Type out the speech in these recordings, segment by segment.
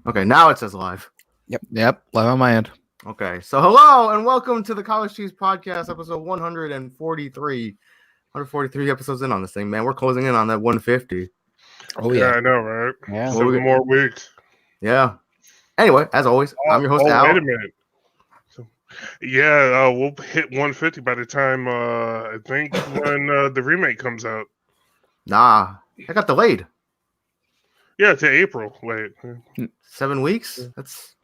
Okay, now it says live. Yep. Live on my end. Okay, so hello and welcome to the College Cheese Podcast, episode 143. 143 episodes in on this thing, man. We're closing in on that 150. Oh Yeah, yeah. I know, right? Yeah. 7 more weeks. Yeah. Anyway, as always, I'm your host, Al. Wait a minute. We'll hit 150 by the time, I think, when the remake comes out. Nah, I got delayed. Yeah, to April. Wait. 7 weeks? That's...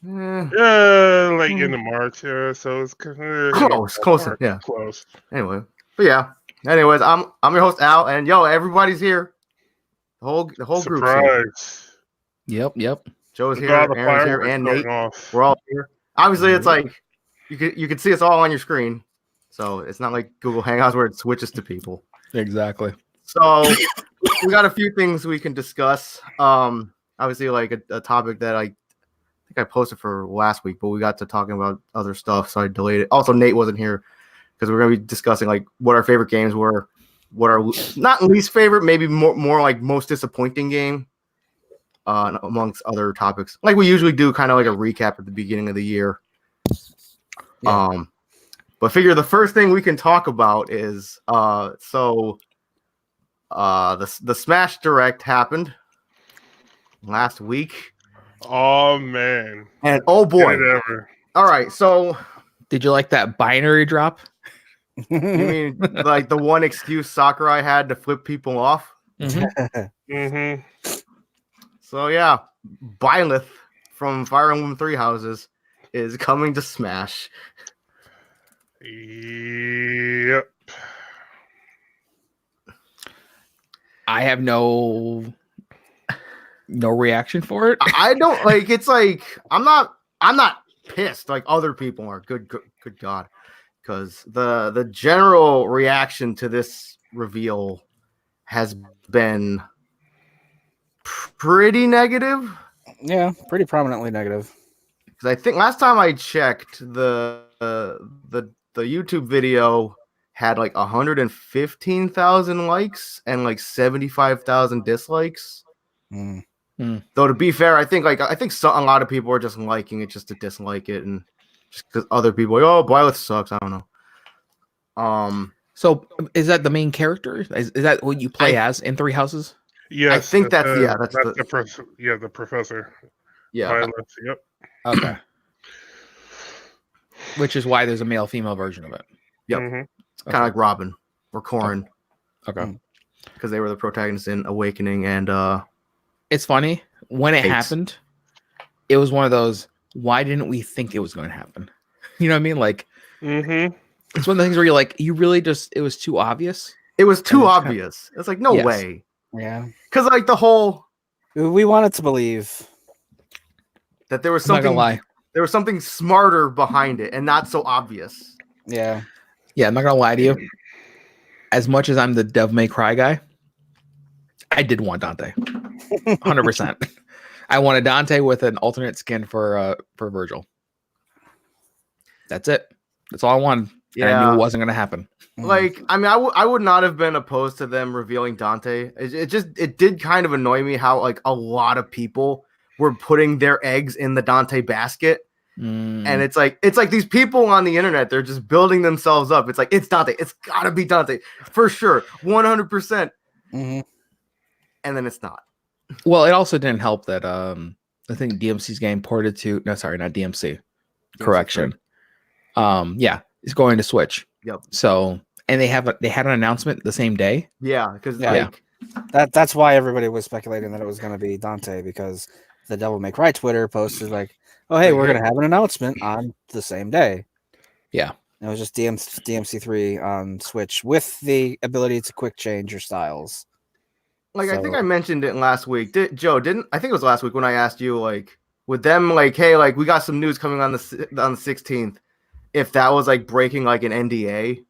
Yeah, like into March. Yeah, so it's close. Yeah. Close. Anyway, but yeah. Anyways, I'm your host, Al, and yo, everybody's here. The whole group's here. Surprise. Yep. Joe's Look here, at all the Aaron's here, fireworks and going Nate. off. We're all here. Obviously, it's like you can see us all on your screen, so it's not like Google Hangouts where it switches to people. Exactly. So we got a few things we can discuss. Obviously, like a topic that I think I posted for last week, but we got to talking about other stuff, so I delayed it. Also, Nate wasn't here because we're gonna be discussing like what our favorite games were, what our not least favorite, maybe more like most disappointing game. Amongst other topics, like we usually do, kind of like a recap at the beginning of the year. Yeah. But figure the first thing we can talk about is the Smash Direct happened last week. Oh man! And oh boy! All right, so did you like that binary drop? You mean like the one excuse Sakurai had to flip people off? Mm-hmm. So yeah, Byleth from Fire Emblem Three Houses is coming to Smash. Yep. I have no reaction for it. I don't like. It's like I'm not pissed like other people are. Good God, because the general reaction to this reveal has been pretty negative. Yeah, pretty prominently negative. Because I think last time I checked, the YouTube video had like 115,000 likes and like 75,000 dislikes. Though to be fair, I think a lot of people are just liking it just to dislike it, and just because other people are like, oh, Byleth sucks. I don't know. So is that the main character? Is that what you play as in Three Houses? Yes, I think that's the professor. Yeah. Byleth, yep. Okay. Which is why there's a male-female version of it. Yep. Mm-hmm. It's kind of like Robin or Corrin. Okay. Because they were the protagonists in Awakening and it's funny when it happened. It was one of those. Why didn't we think it was going to happen? You know what I mean? Like, it's one of the things where you're like, you really just. It was too obvious. It was too obvious. It's like no way. Yeah. Because like the whole. We wanted to believe that there was something. I'm not gonna lie. There was something smarter behind it and not so obvious. Yeah. Yeah, I'm not gonna lie to you. As much as I'm the Devil May Cry guy, I did want Dante. 100%. I wanted Dante with an alternate skin for Virgil. That's it. That's all I wanted. Yeah. And I knew it wasn't gonna happen. Like, I mean, I would not have been opposed to them revealing Dante. It did kind of annoy me how like a lot of people were putting their eggs in the Dante basket. And it's like these people on the internet, they're just building themselves up. It's like, it's Dante. It's gotta be Dante for sure. 100%. And then it's not. Well, it also didn't help that I think DMC's game ported to not DMC. Correction. It's going to Switch. Yep. So and they had an announcement the same day. Yeah, because that's why everybody was speculating that it was gonna be Dante, because the Devil May Cry Twitter posted like, oh hey, we're gonna have an announcement on the same day. Yeah. It was just DMC3 on Switch with the ability to quick change your styles. Like, I think I mentioned it last week. Joe, didn't I think it was last week when I asked you, like, with them, like, hey, like, we got some news coming on the 16th. If that was like breaking like an NDA.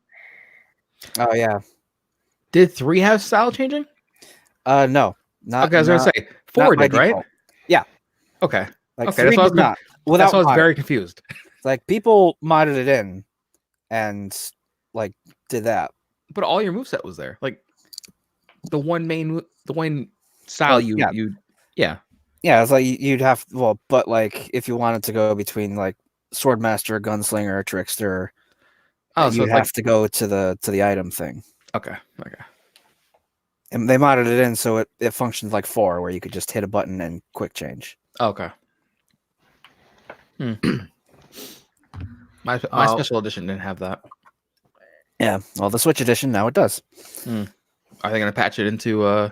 Oh yeah. Did 3 have style changing? No. Not. Okay, I was gonna say 4 did, right? Yeah. Okay. Like okay, 3 did not. That's why I was very confused. Like people modded it in and like did that. But all your moveset was there. Like the one style you Yeah, it's like you'd have but like if you wanted to go between like swordmaster, gunslinger, trickster, Oh, so you'd it's have like to go to the item thing. okay. And they modded it in so it functions like 4, where you could just hit a button and quick change. Okay. My special edition didn't have that. Yeah, well, the Switch edition now it does. Are they gonna patch it into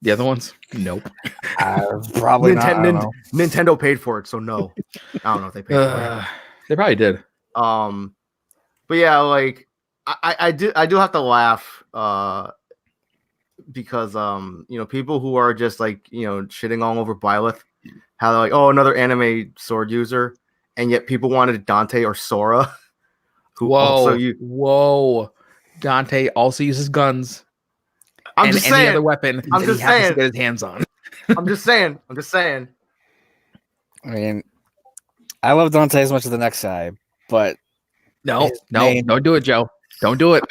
the other ones? Nope. Probably not. I don't know. Nintendo paid for it, so no. I don't know if they paid for it. They probably did. But yeah, like I do have to laugh because people who are just like shitting all over Byleth, how they're like, oh, another anime sword user, and yet people wanted Dante or Sora. Whoa. Dante also uses guns. I'm just saying. Any other weapon I'm that just he happens saying. to get his hands on. I'm just saying. I mean, I love Dante as much as the next guy, but No, don't do it, Joe. Don't do it.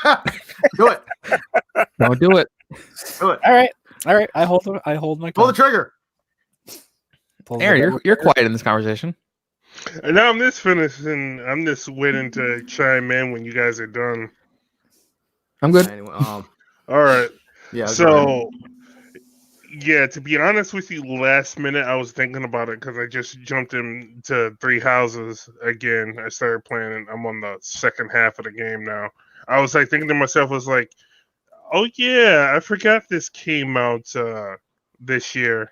Do it. Don't do it. Do it. All right. I hold my Pull the tongue. trigger. Aaron, you're quiet in this conversation. And now I'm just finishing. I'm just waiting to chime in when you guys are done. I'm good. Anyway, All right. yeah. So, yeah, to be honest with you, last minute I was thinking about it because I just jumped into Three Houses again. I started playing, and I'm on the second half of the game now. I was like thinking to myself, I was like, oh yeah, I forgot this came out this year.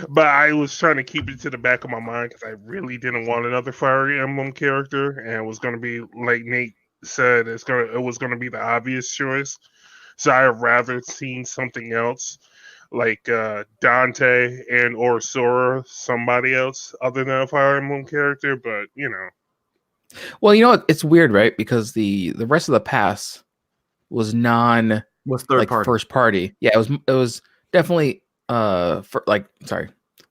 But I was trying to keep it to the back of my mind because I really didn't want another Fire Emblem character, and it was going to be like Nate said, it was going to be the obvious choice. So I'd rather seen something else, like Dante and or Sora, somebody else other than a Fire Emblem character. But Well, it's weird, right? Because the rest of the pass was was third party. first party. Yeah, it was definitely it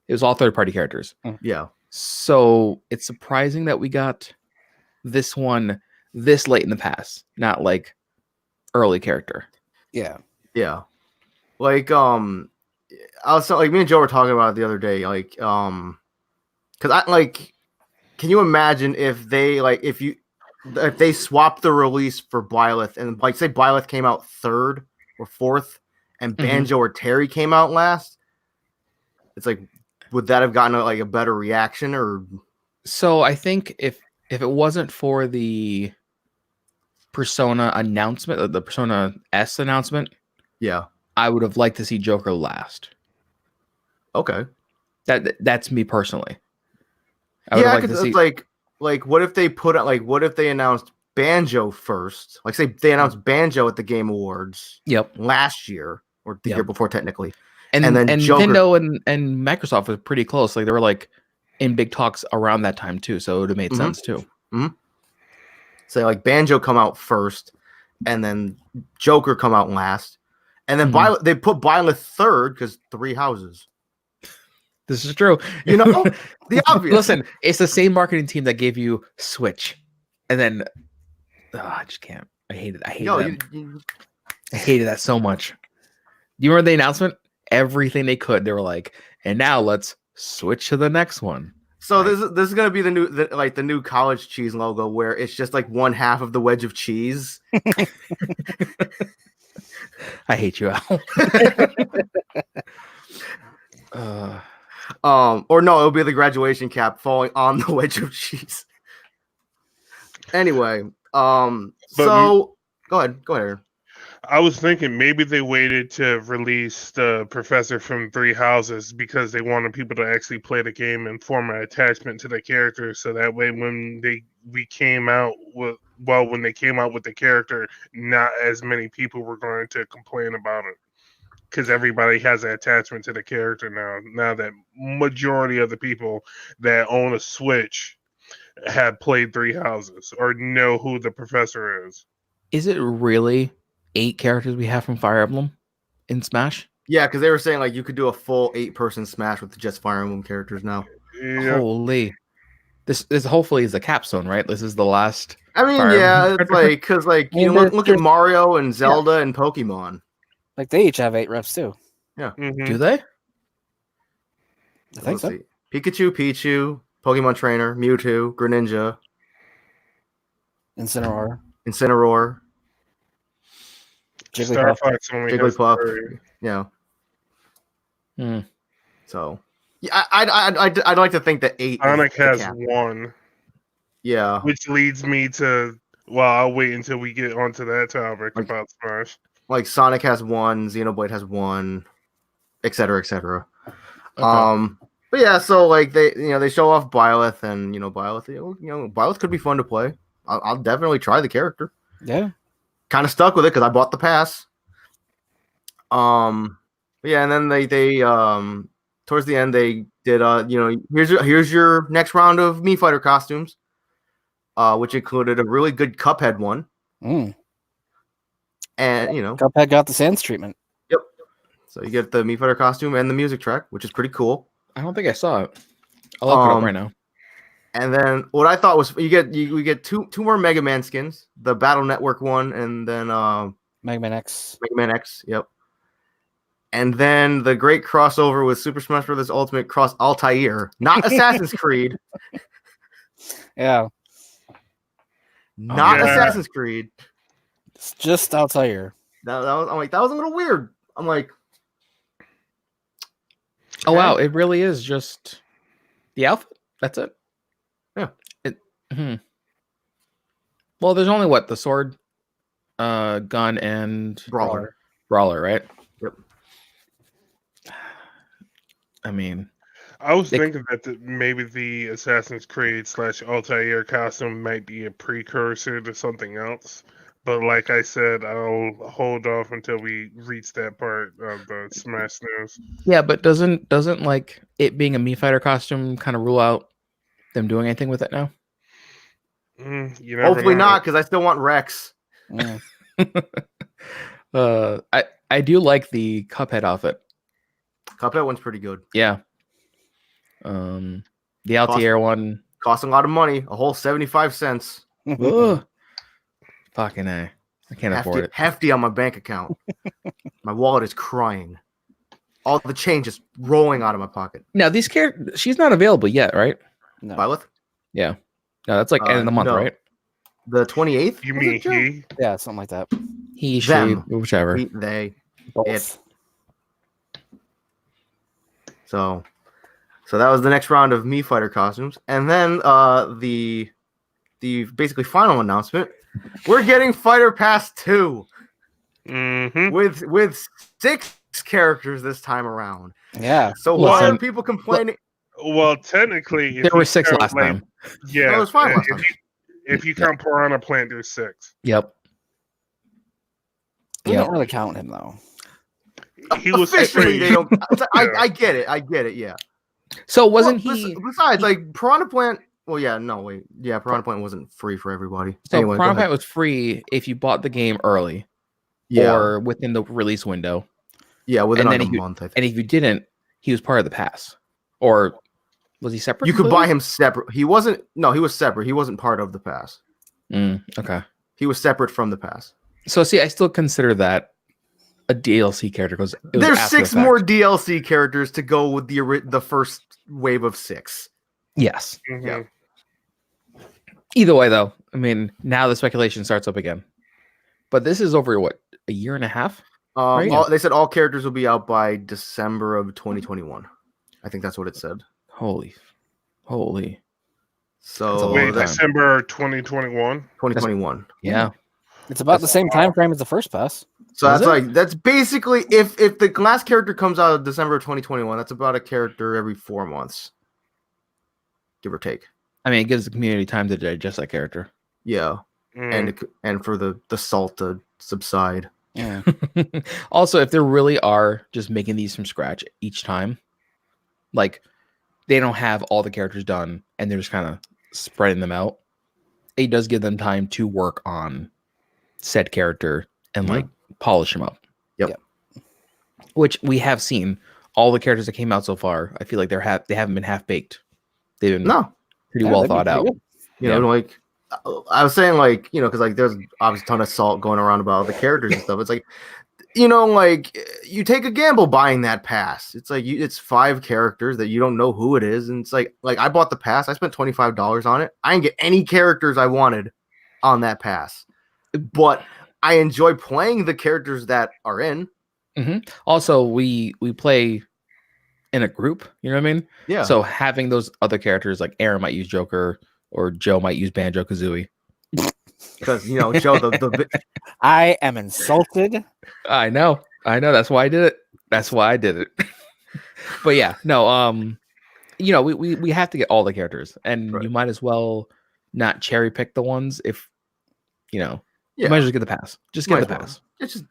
was all third party characters. Yeah. So it's surprising that we got this one this late in the pass, not like early character. Yeah. Yeah. Like I was like me and Joe were talking about it the other day, like because I like, can you imagine if they if they swapped the release for Byleth and like say Byleth came out 3rd or 4th and Banjo or Terry came out last? It's like, would that have gotten a better reaction? Or so I think if it wasn't for the Persona announcement, the Persona S announcement, yeah, I would have liked to see Joker last. Okay, that's me personally. Yeah, because it's like what if they put out what if they announced Banjo first? Like say they announced Banjo at the Game Awards. Yep. Last year or the year before technically. And then Joker... Nintendo and Microsoft was pretty close. Like they were like in big talks around that time too, so it would have made sense too. Mm-hmm. So like Banjo come out first, and then Joker come out last, and then they put Byleth 3rd because 3 houses. This is true. The obvious. Listen, it's the same marketing team that gave you Switch, and then I just can't. I hate it. I hated that so much. Do you remember the announcement? Everything they could. They were like, and now let's switch to the next one. So this is gonna be the new college cheese logo where it's just like one half of the wedge of cheese. I hate you, Al. Or no, it'll be the graduation cap falling on the wedge of cheese. Anyway, so go ahead. I was thinking maybe they waited to release the professor from Three Houses because they wanted people to actually play the game and form an attachment to the character, so that way when they came out with the character, not as many people were going to complain about it because everybody has an attachment to the character now that majority of the people that own a Switch have played Three Houses or know who the professor is. Is it really 8 characters we have from Fire Emblem in Smash? Yeah, because they were saying you could do a full 8-person Smash with just Fire Emblem characters now. Yeah. Holy! This hopefully is the capstone, right? This is the last. I mean, yeah, it's because look at Mario and Zelda and Pokemon. Like they each have 8 reps too. Yeah. Do they? I think so. Pikachu, Pichu, Pokemon Trainer, Mewtwo, Greninja, Incineroar, Star Jigglypuff. Fox only has Jigglypuff. three. Yeah. Hmm. So, yeah, I'd like to think that 8. Sonic is the has cap. 1, Yeah. which leads me to. Well, I'll wait until we get onto that topic Like- about Smash. Like Sonic has 1, Xenoblade has 1, etc., etc. Okay. But yeah, so like they show off Byleth, and Byleth could be fun to play. I'll definitely try the character. Yeah. Kind of stuck with it because I bought the pass. But yeah, and then they towards the end they did here's your next round of Mii Fighter costumes, which included a really good Cuphead one, Mm. and Cuphead got the Sans treatment. so you get the Mii Fighter costume and the music track, which is pretty cool. I don't think I saw it. I'll look it up right now. And then what I thought was we get two more Mega Man skins, the Battle Network one, and then Mega Man X. Mega Man X. Yep. And then the great crossover with Super Smash Bros. Ultimate Cross Altair, not Assassin's Creed, Yeah. not Yeah. Assassin's Creed. It's just Altair. I'm like, that was a little weird. I'm like, Oh wow, it really is just the outfit. That's it. Yeah. Well, there's only the sword, gun, and Brawler. right? Yep. I mean, I was thinking that maybe the Assassin's Creed / Altair costume might be a precursor to something else. But like I said, I'll hold off until we reach that part of the Smash news. yeah, but doesn't like it being a Mii Fighter costume kind of rule out them doing anything with it now? You never Hopefully know. not, because I still want Rex. Mm. I do like the Cuphead outfit. Cuphead one's pretty good. Yeah. The Altair one. Costs a lot of money, a whole 75 cents. Ugh. Fucking A. I can't afford it. Hefty on my bank account. My wallet is crying. All the change is rolling out of my pocket. Now these characters, she's not available yet, right? No. Byleth? Yeah. No, that's like end of the month, no. right? The 28th? You Was mean it, Joe? he? Yeah, something like that. He, she, Them. whichever. They. Both. It. So that was the next round of Mii Fighter costumes, and then the basically final announcement: we're getting Fighter Pass 2 Mm-hmm. with 6 characters this time around. Yeah. So why Listen, are people complaining? Well, technically, if There were you 6 count, last time. Yeah, No, it was 5 last time. if you count Piranha Plant, there's 6. Yep. We Yep. don't really count him though. He was Officially, they don't. Yeah. I get it. Yeah. So wasn't Well, he? Besides, like Piranha Plant. Well, yeah. No, wait. Yeah, Piranha Plant wasn't free for everybody. So Anyway, go Piranha ahead. Plant was free if you bought the game early Yeah. or within the release window, Yeah, within and like then a if you- month. I think. and if you didn't, he was part of the pass. Or was he separate? You could buy completely? him separate. He wasn't. No, he was separate. He wasn't part of the pass. Okay. He was separate from the pass. So see, I still consider that a DLC character because There's 6 more DLC characters to go with the first wave of 6. Yes. Mhm. Yeah. Either way, though, I mean, now the speculation starts up again. But this is over what, a year and a half? Right. They said all characters will be out by December of 2021. I think that's what it said. Holy. So That's a long Wait, time. December 2021. 2021. Yeah. It's about the same time frame as the first pass. So Is that's it? that's basically if the last character comes out of December of 2021, that's about a character every 4 months, give or take. I mean, it gives the community time to digest that character. Yeah, Mm. and for the salt to subside. Yeah. Also, if they really are just making these from scratch each time, like they don't have all the characters done and they're just kind of spreading them out, it does give them time to work on said character and like polish them up. Yep. Which we have seen all the characters that came out so far. I feel like they haven't been half baked. They've been No, pretty Yeah, well they'd be thought pretty out. good. you know, like I was saying, like because like there's obviously a ton of salt going around about the characters and stuff. It's like you know, like you take a gamble buying that pass. It's like it's 5 characters that you don't know who it is, and it's like I bought the pass. I spent $25 on it. I didn't get any characters I wanted on that pass, but I enjoy playing the characters that are in. Also, we play in a group. You know what I mean? Yeah. So having those other characters, like Aaron might use Joker, or Joe might use Banjo Kazooie. Because you know, Joe, the I am insulted. I know. That's why I did it. But yeah, no. You know, we have to get all the characters, and Right. you might as well not cherry pick the ones if you know. yeah, You might as well get the pass. Just get Might the as well. pass. It's just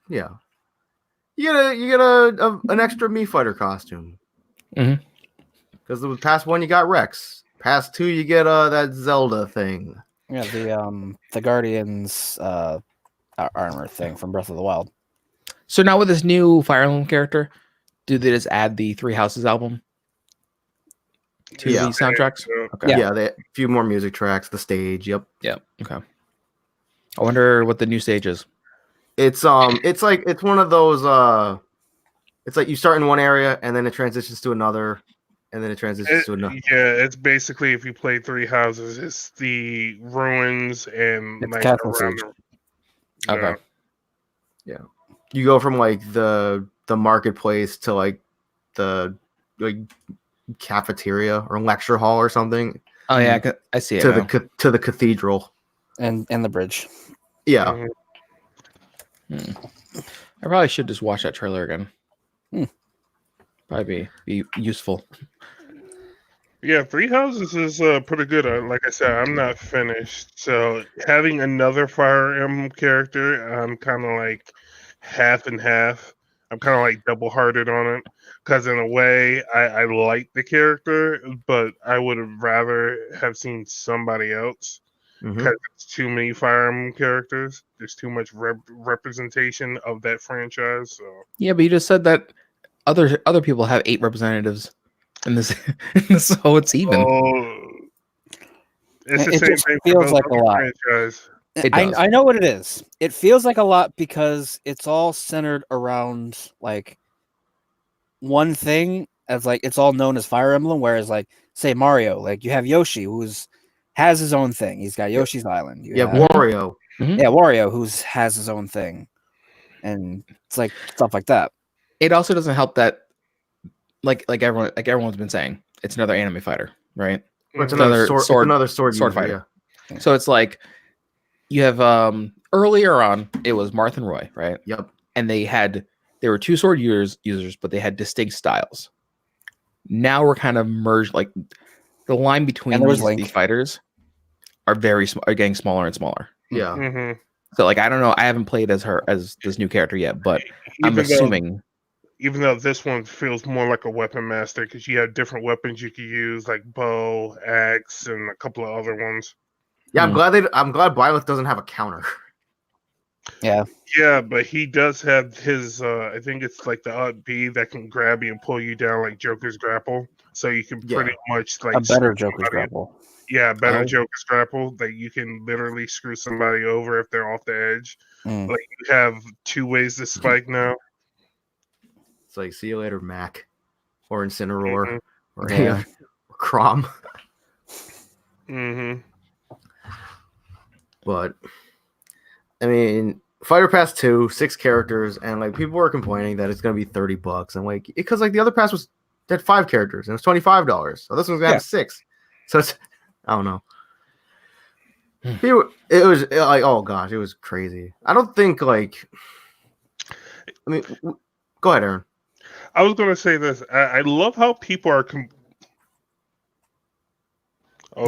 You get an extra Mii Fighter costume. Mhm. Because the past 1 you got Rex. Past 2 you get that Zelda thing. Yeah, the Guardians armor thing from Breath of the Wild. So now with this new Fire Emblem character, do they just add the Three Houses album to Yeah. the soundtracks? Okay. Yeah, they a few more music tracks, the stage. Yep. Yeah. Okay. I wonder what the new stage is. It's it's one of those it's like you start in one area and then it transitions to another and then it transitions to another. Yeah, it's basically if you play Three Houses, it's the ruins and It's like Castle around Siege. Okay. You go from like the marketplace to like the cafeteria or lecture hall or something Oh yeah, I see it. to now. to the cathedral. And the bridge. Yeah. Mhm. I probably should just watch that trailer again. Hmm. Probably be useful. Yeah, Three Houses is pretty good. Like I said, I'm not finished, so having another Fire Emblem character, I'm kind of like half and half. I'm kind of like double-hearted on it because in a way, I like the character, but I would have rather have seen somebody else Mhm. because it's too many Fire Emblem characters. There's too much representation of that franchise. So Yeah, but you just said that other people have 8 representatives in this, so it's even. oh, it's the It same just thing feels for like both a lot. franchise. It I does. I know what it is. It feels like a lot because it's all centered around like one thing, as like it's all known as Fire Emblem, whereas like say Mario, like you have Yoshi has his own thing. He's got Yoshi's Island. You have have Wario. Wario has his own thing. And it's like stuff like that. It also doesn't help that like everyone's been saying, it's another anime fighter, right? It's Mhm. another Another sword. It's another sword user, fighter. yeah. So it's like you have earlier on it was Marth and Roy, right? Yep. And they were 2 sword users, but they had distinct styles. Now we're kind of merged, like the line between there was these Link. fighters are are getting smaller and smaller. Yeah. Mhm. So like I don't know, I haven't played as this new character yet, but I'm Even though- assuming even though this one feels more like a weapon master because you have different weapons you could use, like bow, axe, and a couple of other ones. Yeah, Hmm. I'm glad Byleth doesn't have a counter. Yeah. Yeah, but he does have his. I think it's like the up B that can grab you and pull you down like Joker's grapple. So you can Yeah. pretty much like A better screw Joker's somebody- grapple. Yeah, a better Oh. Joker's grapple that you can literally screw somebody over if they're off the edge. Mm. Like you have 2 ways to spike now. It's like, see you later, Mac, or Incineroar, Mhm. or Yeah. or Crom. Mm-hmm. But I mean, Fighter Pass 2, 6 characters, and like people were complaining that it's gonna be $30, and like because like the other pass had 5 characters and it was $25, so this one's gonna Yeah. have 6. So it's I don't know. Hmm. It was like, oh gosh, it was crazy. I don't think like. I mean, go ahead, Aaron. I was going to say this. I love how people are.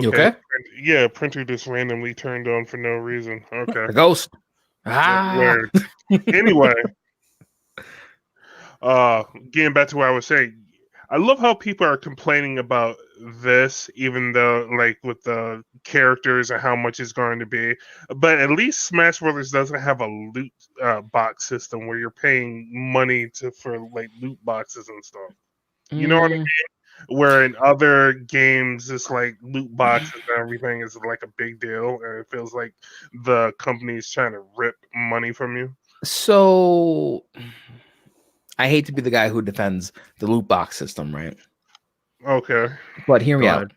You okay? Yeah, printer just randomly turned on for no reason. Okay. The ghost. Ah. Weird. Anyway, getting back to what I was saying, I love how people are complaining about this, even though, like, with the characters and how much it's going to be. But at least Smash Brothers doesn't have a loot box system where you're paying money for like loot boxes and stuff. You know what I mean? Where in other games, it's like loot boxes and everything is like a big deal, and it feels like the company is trying to rip money from you. So I hate to be the guy who defends the loot box system, right? Okay. But hear me Go out.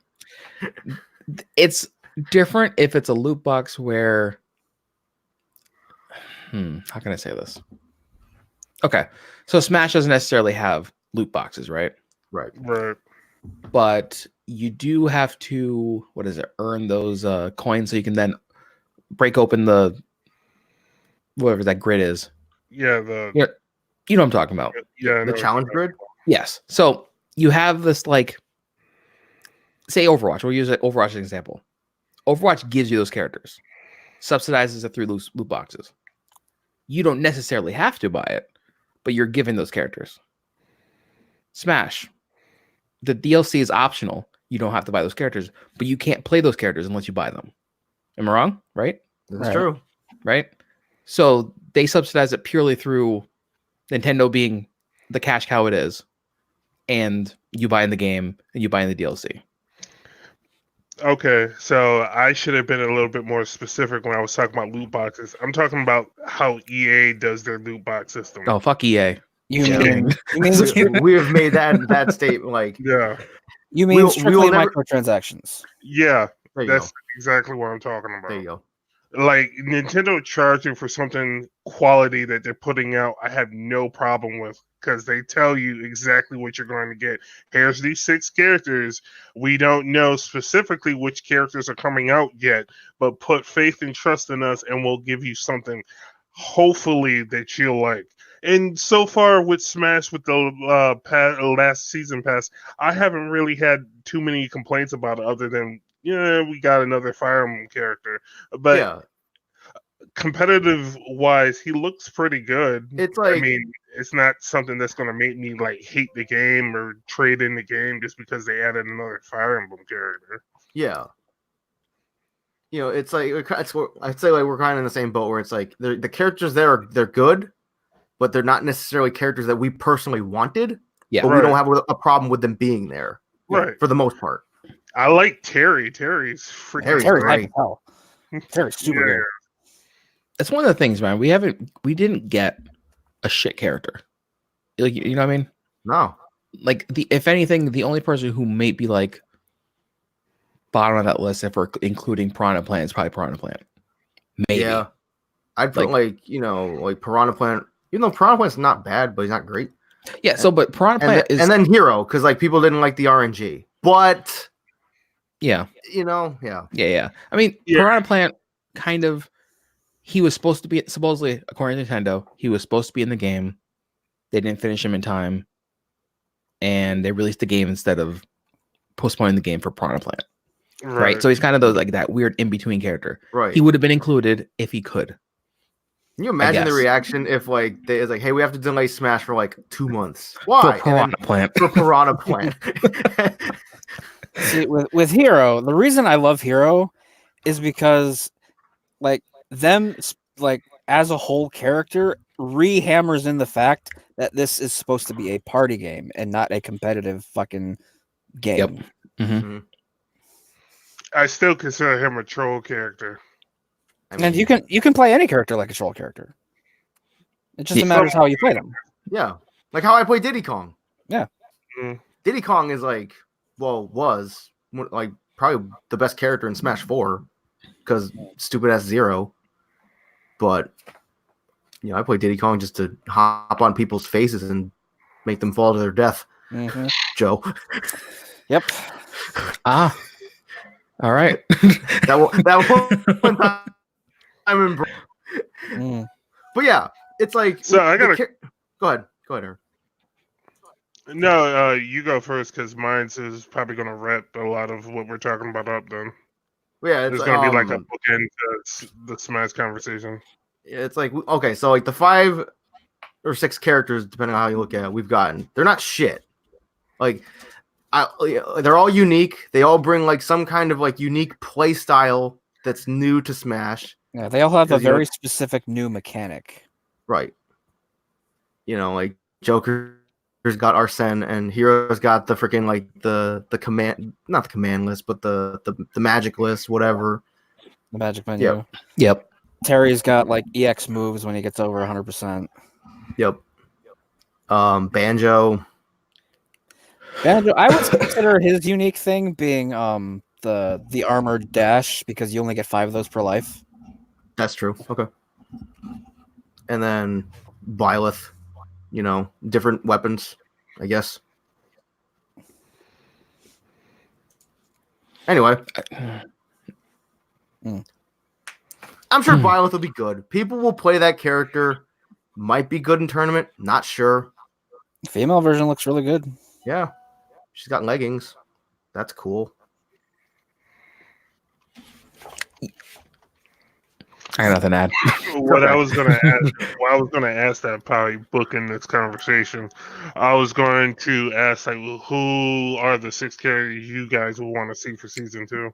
It's different if it's a loot box where how can I say this? Okay. So Smash doesn't necessarily have loot boxes, right? Right. Right. But you do have to earn those coins so you can then break open the whatever that grid is. Yeah. You know what I'm talking about. Yeah. I know The what challenge you're grid. Yes. So you have this like say Overwatch. We'll use Overwatch as an example. Overwatch gives you those characters, subsidizes it through loot boxes. You don't necessarily have to buy it, but you're given those characters. Smash, the DLC is optional. You don't have to buy those characters, but you can't play those characters unless you buy them. Am I wrong? Right? That's Right. true. Right? So they subsidize it purely through Nintendo being the cash cow it is, and you buy in the game and you buy in the DLC. Okay, so I should have been a little bit more specific when I was talking about loot boxes. I'm talking about how EA does their loot box system. Oh, fuck EA. You Yeah. mean you mean We have made that statement. Like, Yeah, you mean we will strictly never- microtransactions? yeah, there you that's go. exactly what I'm talking about. There you go. Like Nintendo charging for something quality that they're putting out, I have no problem with because they tell you exactly what you're going to get. Here's these 6 characters. We don't know specifically which characters are coming out yet, but put faith and trust in us, and we'll give you something hopefully that you'll like. And so far with Smash, with the last season pass, I haven't really had too many complaints about it, other than we got another Fire Emblem character. But Yeah, competitive wise, he looks pretty good. it's like, I mean, it's not something that's going to make me like hate the game or trade in the game just because they added another Fire Emblem character. yeah. It's like I'd say like we're kind of in the same boat where it's like the characters there they're good, but they're not necessarily characters that we personally wanted. Yeah. But Right. we don't have a problem with them being there. Right. For the most part. I like Terry. Terry's freaking Terry's Terry's great. hype as hell. Terry's super Yeah. good. It's one of the things, man. We didn't get a shit character. Like, you know what I mean? No. Like if anything, the only person who may be like bottom of that list, if we're including Piranha Plant, is probably Piranha Plant. Maybe. Yeah. I'd put like Piranha Plant, even though Piranha Plant's not bad, but he's not great. Yeah. So, but Piranha Plant is, and then Hero, because like people didn't like the RNG. But yeah. yeah. I mean, Yeah. Piranha Plant kind of, he was supposed to be, supposedly, according to Nintendo, he was supposed to be in the game. They didn't finish him in time, and they released the game instead of postponing the game for Piranha Plant. Right. So he's kind of those like that weird in between character. Right. He would have been included if he could. Can you imagine the guess. reaction if like it's like, hey, we have to delay Smash for like 2 months? For Why? And Piranha then- Plant. for Piranha Plant. See, with Hero, the reason I love Hero is because like them like as a whole character re-hammers in the fact that this is supposed to be a party game and not a competitive fucking game. Yep. I still consider him a troll character. I And mean, you can play any character like a troll character. It just Yeah. matters how you play them. yeah, like how I play Diddy Kong. Yeah. Mm. Diddy Kong is like, was like probably the best character in Smash 4 because stupid ass Zero. But I play Diddy Kong just to hop on people's faces and make them fall to their death. Mhm. Joe, Yep. Ah. All right. that one time I'm in. Mm. But yeah, it's like So I gotta- go ahead, Aaron. No, you go first because mine is probably going to wrap a lot of what we're talking about up. Then Yeah, it's there's going to be like a um, bookend to the Smash conversation. It's like, okay, so like the 5 or 6 characters, depending on how you look at it, we've gotten, they're not shit. Like, they're all unique. They all bring like some kind of like unique play style that's new to Smash. Yeah, they all have a 'Cause, very specific new mechanic. Right. Like Joker's got Arsene and Hero's got the freaking like the command, not the command list, but the magic list, whatever. The magic menu. Yep. Yep. Terry's got like EX moves when he gets over 100%. Yep. Banjo. Banjo, I would consider his unique thing being the armored dash because you only get 5 of those per life. That's true. Okay. And then Byleth, different weapons, I guess. Anyway. I'm sure Byleth will be good. People will play that character. Might be good in tournament. Not sure. Female version looks really good. Yeah. She's got leggings. That's cool. I got nothing to add. What I was gonna ask that probably booking this conversation, I was going to ask like, who are the 6 characters you guys would want to see for season 2?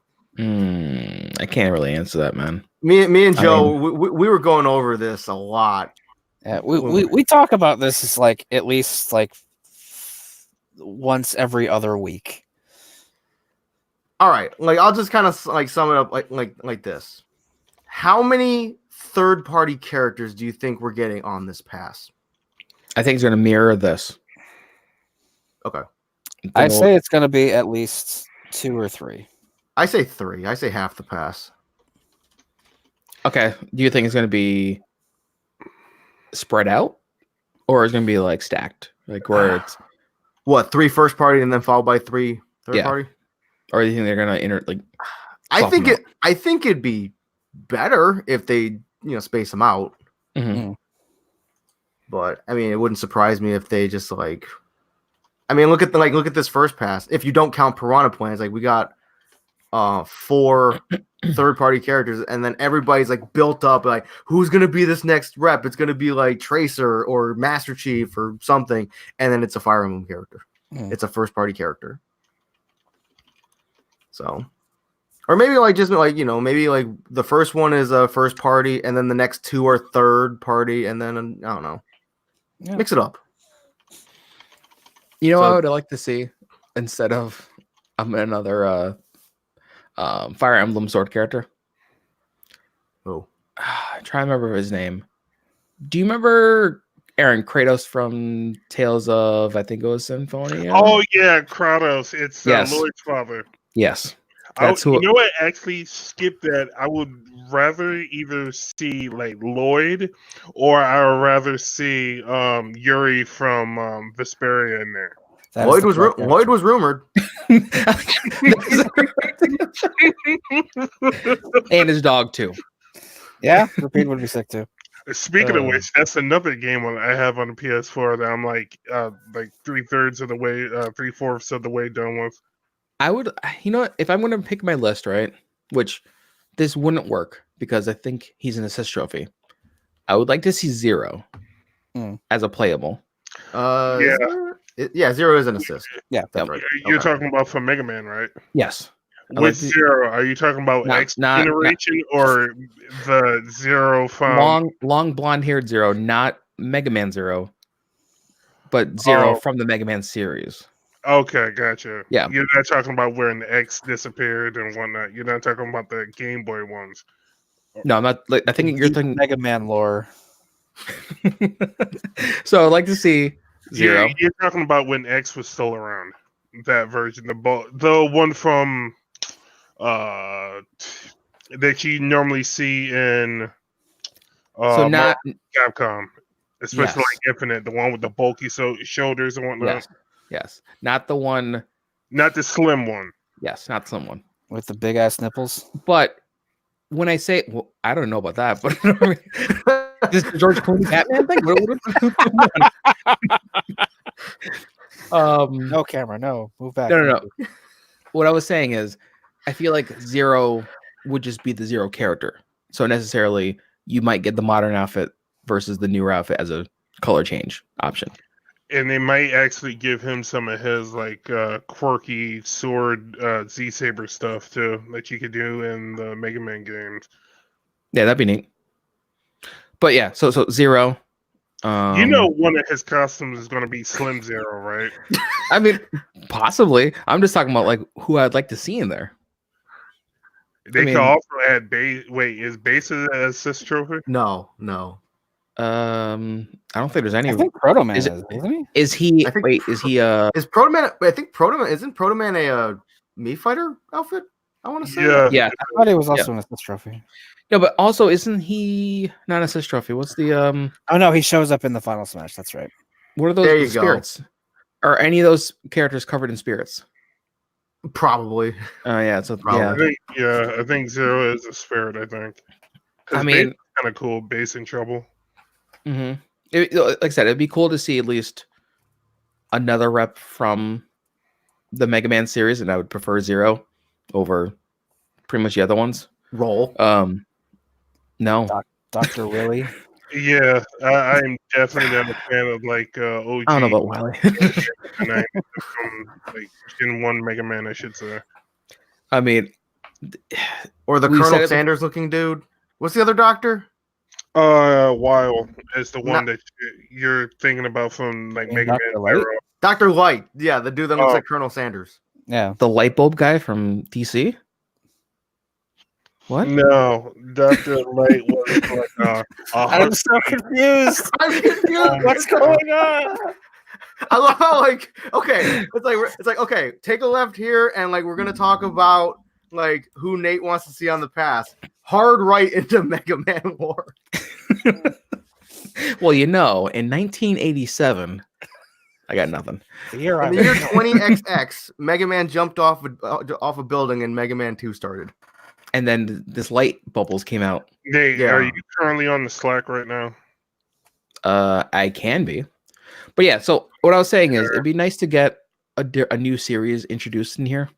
I can't really answer that, man. Me and Joe, we were going over this a lot. Yeah, we talk about this as like at least like once every other week. All right, like I'll just kind of like sum it up like this. How many third-party characters do you think we're getting on this pass? I think it's going to mirror this. Okay. I say it's going to be at least 2 or 3. I say 3. I say half the pass. Okay. Do you think it's going to be spread out, or is it going to be like stacked, like where it's what 3 first party and then followed by 3 third party? Or do you think they're going to I think it'd be better if they space them out. Mm-hmm. But I mean, it wouldn't surprise me if they just look at this first pass. If you don't count Piranha Plans, like we got 4 third-party characters, and then everybody's like built up. Like, who's gonna be this next rep? It's gonna be like Tracer or Master Chief or something, and then it's a Fire Emblem character. It's a first-party character. So, or maybe maybe like the first one is a first party, and then the next 2 are third party, and then I don't know, mix it up. What I would like to see instead of another Fire Emblem sword character. Oh, I try to remember his name. Do you remember Aaron Kratos from Tales of, I think it was Symphonia? Oh yeah, Kratos. It's Yes. Lloyd's father. Yes. You know what? Actually, skip that. I would rather either see like Lloyd, or I would rather see Yuri from Vesperia in there. Lloyd was rumored, and his dog too. Yeah, Repeat would be sick too. Speaking of which, that's another game I have on the PS4 that I'm like 3/4 of the way, 3/4 of the way done with. I would, if I'm going to pick my list, right, which this wouldn't work because I think he's an assist trophy. I would like to see Zero as a playable. Yeah, Zero is an assist. Yeah, that's right. You're talking about for Mega Man, right? Yes. With Zero, are you talking about X generation or the Zero from long blonde-haired Zero, not Mega Man Zero, but Zero from the Mega Man series? Okay, gotcha. Yeah. You're not talking about where the X disappeared and whatnot. You're not talking about the Game Boy ones. No, I'm not. I think you're thinking Mega Man lore. So I'd like to see Zero. Yeah, you're talking about when X was still around. That version, the one from that you normally see in so not Capcom, especially like Infinite, the one with the bulky shoulders and whatnot. Yes, not the one, not the slim one. Yes, not the slim one with the big ass nipples. But when I say, I don't know about that, but this is the George Clooney Batman thing. No camera, no, move back. No. What I was saying is, I feel like Zero would just be the Zero character. So necessarily, you might get the modern outfit versus the newer outfit as a color change option. And they might actually give him some of his like quirky sword Z-Saber stuff too that you could do in the Mega Man games. Yeah, that'd be neat. But yeah, so Zero. One of his costumes is going to be Slim Zero, right? I mean, possibly. I'm just talking about like who I'd like to see in there. They mean- could also add base. Wait, is base an assist trophy? No. I don't think there's any. I think Proto Man Is is, it- isn't he? Is he? I think- Wait, is he? Is Proto Man? I think Proto Man isn't Proto Man a Mii Fighter outfit? I want to say. Yeah. Yeah. I thought he was also an assist trophy. No, but also isn't he not an assist trophy? What's the Oh no, he shows up in the final smash. That's right. What are There those you go. spirits? Are any of those characters covered in spirits? Probably. Oh yeah, so Probably. yeah. I think Zero is a spirit. I think. 'Cause I mean, kind of cool. Base in trouble. like I said, it'd be cool to see at least another rep from the Mega Man series, and I would prefer Zero over pretty much the other ones. Roll. No, Dr. Willy. Yeah, I'm definitely not a fan of like OG. I don't know about Wily. from like Gen 1 Mega Man, I should say. I mean, Or the we said Colonel it- Sanders looking dude. What's the other doctor? Wild is the one Not- that you're thinking about from like mean Mega Dr. Man Light? Zero. Dr. Light. Yeah, the dude that looks Oh. like Colonel Sanders. Yeah. the light bulb guy from DC. What? No, Dr. Light was like I'm so confused. I'm confused. What's going on? I love how it's like okay, take a left here, and like we're gonna talk about like who Nate wants to see on the pass. Hard right into Mega Man War. Well, in 1987, I got nothing. Here In I'm the year 20XX, Mega Man jumped off a building, and Mega Man 2 started. And then this light bubbles came out. Nate, Yeah. are you currently on the Slack right now? I can be, but yeah. So what I was saying is, it'd be nice to get a new series introduced in here,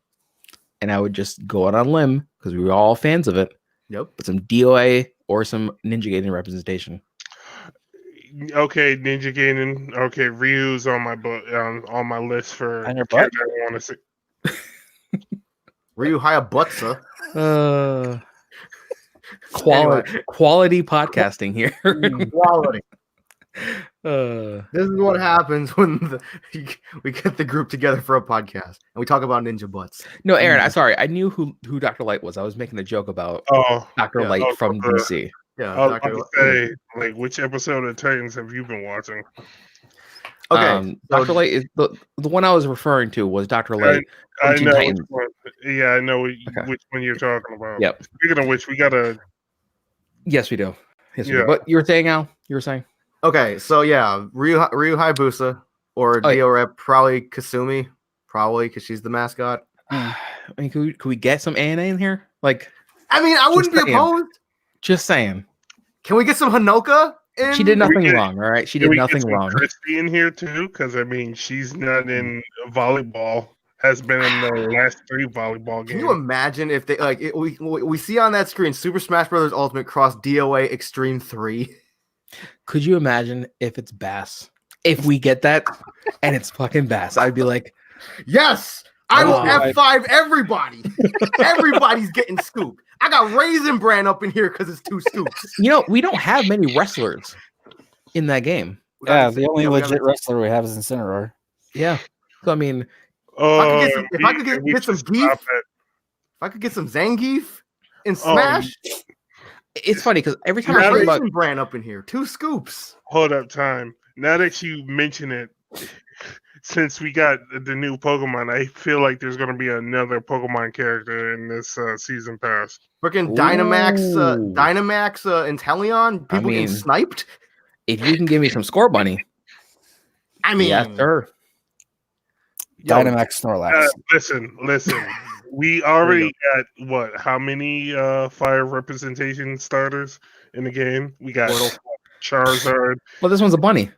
and I would just go out on a limb because we were all fans of it. Yep. But some DOA or some Ninja Gaiden representation. Okay, Ninja Gaiden. Okay, Ryu's on my on my list for On your butt? character I want to see. Ryu Hayabusa. Quality podcasting here. Quality. Uh, This is what happens when we get the group together for a podcast and we talk about ninja butts. no, Aaron, I'm sorry. I knew who Dr. Light was. I was making a joke about Oh, Dr. Yeah. Light Oh, from Dr. DC. Yeah. I was Dr. about to say, like, which episode of Titans have you been watching? Okay. So Dr. Light is the one I was referring to was Dr. Light. I Teen know Titans. which one. Yeah, I know Okay. which one you're talking about. Yep. Speaking of which, we gotta. Yes, we do. Yes, we do. Yeah. But you were saying, Al? You were saying? okay, so yeah, Ryu Hayabusa or Oh, yeah. Dio Rep, probably Kasumi, probably because she's the mascot. I mean, could we get some ANA in here? Like, I mean, I wouldn't be saying. opposed. just saying. Can we get some Hanoka in? She did nothing get- wrong, all right? She Can did we get nothing some wrong. Christy in here too, because I mean, she's not in volleyball. Has been in the last 3 volleyball Can games. you imagine if they like we see on that screen Super Smash Bros. Ultimate Cross DOA Extreme 3? Could you imagine if it's Bass? If we get that and it's fucking Bass, I'd be like, Yes, I will Oh, F5 everybody. Everybody's getting scooped. I got Raisin Bran up in here because it's 2 scoops. we don't have many wrestlers in that game. Yeah, the only we gotta- legit wrestler we have is Incineroar. Yeah. So I mean, If I could get we some should beef- stop it. If I could get some Zangief in Oh, Smash, it's funny because every time I I got think Raisin about Bran up in here. 2 scoops. Hold up, time. Now that you mention it, since we got the new Pokemon, I feel like there's going to be another Pokemon character in this season pass. Freaking Ooh. Dynamax Inteleon, people mean, getting sniped. if you can give me some Score Bunny, I mean, yeah, sure. yo, Dynamax Snorlax. Listen. We already got what? How many fire representation starters in the game? We got Squirtle. Charizard. Well, this one's a bunny.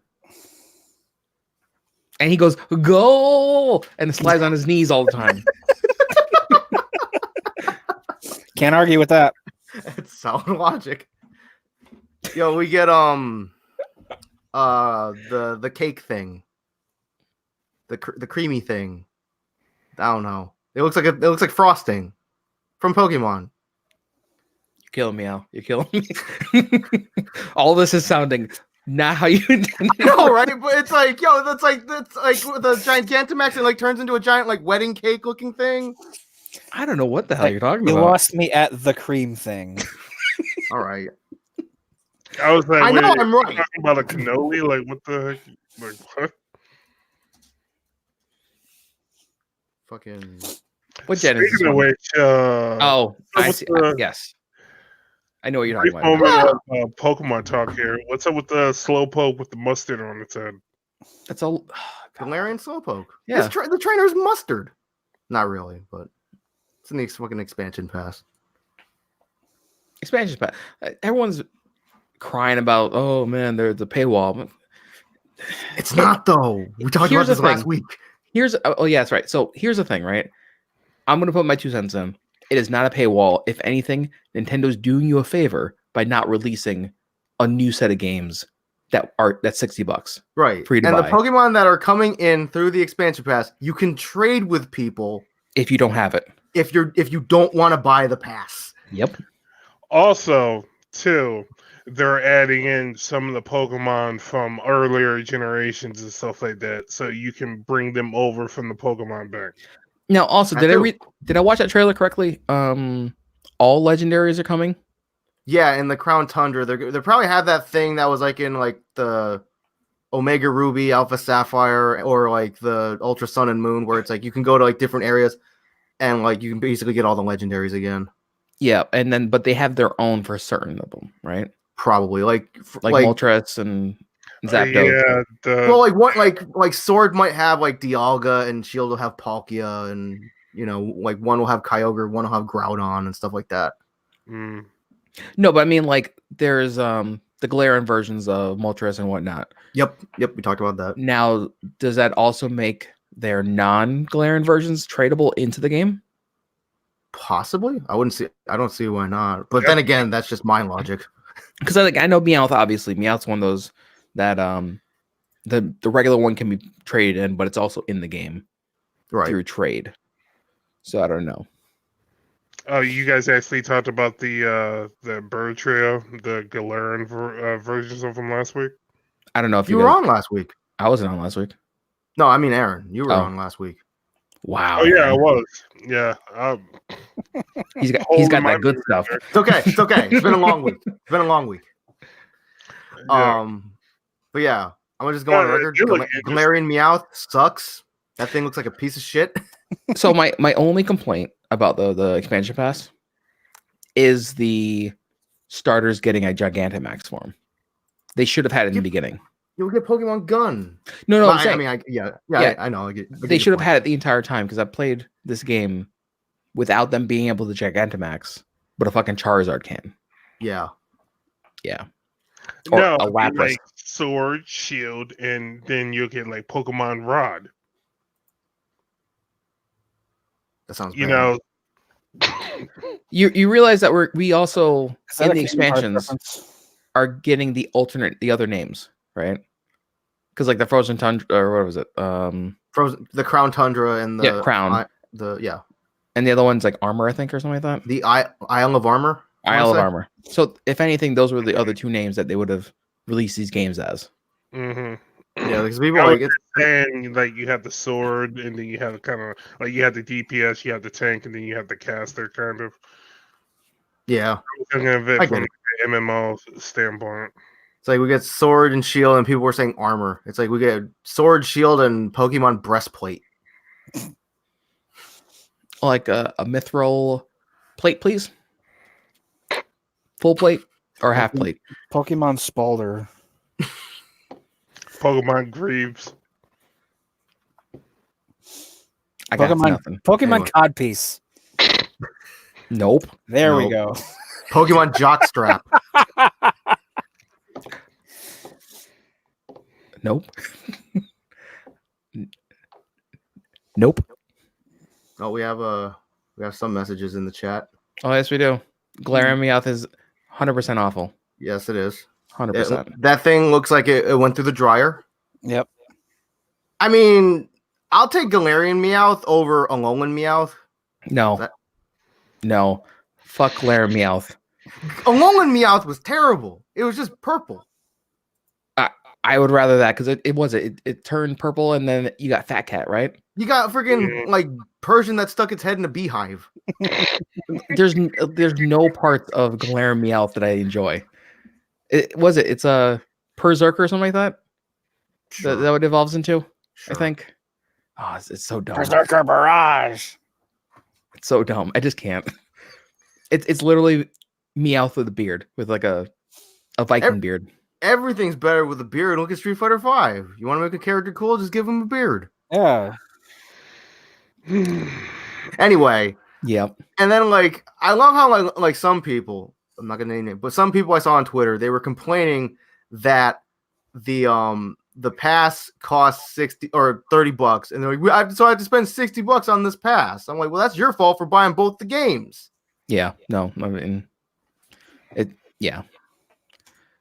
And he goes, goal! And slides on his knees all the time. Can't argue with that. It's sound logic. Yo, we get the cake thing, the creamy thing. I don't know. It looks like frosting from Pokemon. You're killing me, Al. You're killing me. All this is sounding not how you intended. No, right? But it's like, yo, that's like the Gigantamax and like turns into a giant like wedding cake looking thing. I don't know what the hell Like, you're talking you about. lost me at the cream thing. All right. I was like, I know wait, I'm you're right. talking about a cannoli? Like, what the heck? Like, what? Fucking. What gen is this Speaking of one? which, Oh, I what's see. the- Yes, I know what you're brief talking about. moment of Pokemon talk here. What's up with the Slowpoke with the mustard on its head? That's a Galarian Slowpoke. Yeah. The trainer's mustard. Not really, but it's in the fucking expansion pass. expansion pack. Everyone's crying about. Oh man, there's a paywall. It's not though. We talked Here's about this the last thing. week. Oh yeah, that's right. So here's the thing, right? I'm gonna put my 2 cents in. It is not a paywall. If anything, Nintendo's doing you a favor by not releasing a new set of games that's $60 Right. for you to and buy. the Pokemon that are coming in through the expansion pass, you can trade with people if you don't have it. if you don't want to buy the pass. Yep. Also, too, they're adding in some of the Pokemon from earlier generations and stuff like that, so you can bring them over from the Pokemon bank. Now, also, I do. did I watch that trailer correctly? All legendaries are coming. Yeah, in the Crown Tundra, they probably have that thing that was like in like the Omega Ruby, Alpha Sapphire, or like the Ultra Sun and Moon, where it's like you can go to like different areas and like you can basically get all the legendaries again. Yeah, and then but they have their own for certain of them, right? Probably like Moltres and Zapdos. Yeah, well, like what like Sword might have like Dialga and Shield will have Palkia, and like one will have Kyogre, one will have Groudon and stuff like that. mm. No, but I mean like there's the Galarian versions of Moltres and whatnot. Yep, we talked about that. Now, does that also make their non-Galarian versions tradable into the game? Possibly. I don't see why not. But then again, that's just my logic. Because I know Meowth, obviously. Meowth's one of those that the regular one can be traded in, but it's also in the game through trade. So I don't know. Oh, you guys actually talked about the bird trio, the Galarian versions of them last week? I don't know if you were on last week. I wasn't on last week. No, I mean Aaron. You were on last week. Wow. Oh yeah, I was. Yeah. He's got that good stuff. It's okay. It's okay. It's been a long week. Yeah. But yeah, I'm gonna just go on record. Galarian Meowth sucks. That thing looks like a piece of shit. So my only complaint about the expansion pass is the starters getting a Gigantamax form. They should have had it in the beginning. You'll get Pokemon Gun. No, I'm saying, I know. I get they should have had it the entire time because I played this game without them being able to Gigantamax, but a fucking Charizard can. Yeah. Or no, a Lapras. like Sword, Shield, and then you'll get like Pokemon Rod. That sounds. You bad. know. You realize that we also in the a expansions are getting the other names, right? Because like the Frozen Tundra, or what was it? The Crown Tundra and the Crown. And the other one's like Armor, I think, or something like that. The Isle of Armor. Isle of Armor. So if anything, those were the other two names that they would have released these games as. Mm-hmm. Yeah, because people like it. And like you have the sword, and then you have kind of like you have the DPS, you have the tank, and then you have the caster, kind of. Yeah. Thinking of it from the MMO standpoint. It's like we get sword and shield, and people were saying armor. It's like we get sword, shield, and Pokemon breastplate. Like a mithril plate, please. Full plate or half plate? Pokemon Spalder. Pokemon Greaves. I got nothing. Pokemon Codpiece. Nope. There we go. Pokemon Jockstrap. Nope. Nope. Oh, we have some messages in the chat. Oh, yes, we do. Galarian Meowth is 100% awful. Yes, it is. 100%. That thing looks like it went through the dryer. Yep. I mean, I'll take Galarian Meowth over Alolan Meowth. No. Fuck Galarian Meowth. Alolan Meowth was terrible. It was just purple. I would rather that because it turned purple and then you got Fat Cat, right? You got freaking like Persian that stuck its head in a beehive. There's no parts of Galarian Meowth that I enjoy. It's a Berserker or something like that. Sure. That what it evolves into. Sure. I think. Oh, it's so dumb. Berserker Barrage. It's so dumb. I just can't. It's literally Meowth with a beard, with like a Viking beard. Everything's better with a beard. Look at Street Fighter V. You want to make a character cool? Just give him a beard. Yeah. Anyway. Yep. And then like I love how like some people, I'm not gonna name it, but some people I saw on Twitter, they were complaining that the pass costs $60 or $30, and they're like, so I have to spend $60 on this pass. I'm like, well, that's your fault for buying both the games. Yeah. No. I mean, yeah.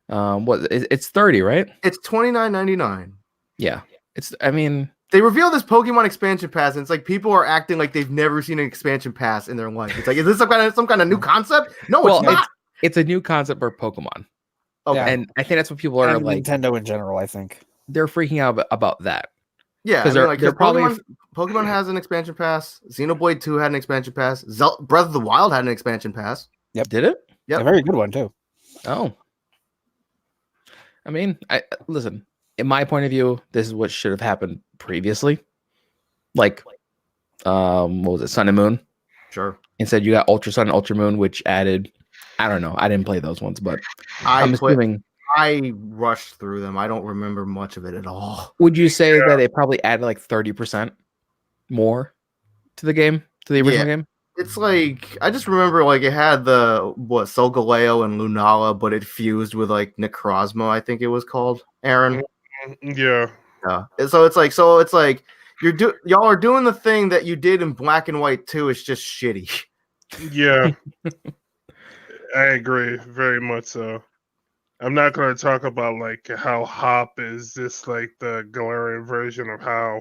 It's 30, right? It's $29.99. Yeah. I mean, they revealed this Pokemon expansion pass, and it's like people are acting like they've never seen an expansion pass in their life. It's like, is this some kind of new concept? No, it's not. It's a new concept for Pokemon. Okay. Yeah. And I think that's what people are and like. Nintendo in general, I think. They're freaking out about that. Yeah, because they're probably Pokemon has an expansion pass. Xenoblade 2 had an expansion pass. Breath of the Wild had an expansion pass. Yep. Did it? Yep. A very good one too. Oh. I mean, listen, in my point of view, this is what should have happened previously. Like, what was it, Sun and Moon? Sure. Instead, you got Ultra Sun and Ultra Moon, which added, I don't know, I didn't play those ones, but I'm assuming. I rushed through them. I don't remember much of it at all. Would you say that it probably added like 30% more to the game, to the original game? It's like, I just remember like it had the Solgaleo and Lunala, but it fused with like Necrozma, I think it was called, Aaron. Yeah. So it's like y'all are doing the thing that you did in Black and White too. It's just shitty. Yeah. I agree very much so. I'm not going to talk about like how Hop is just like the Galarian version of how.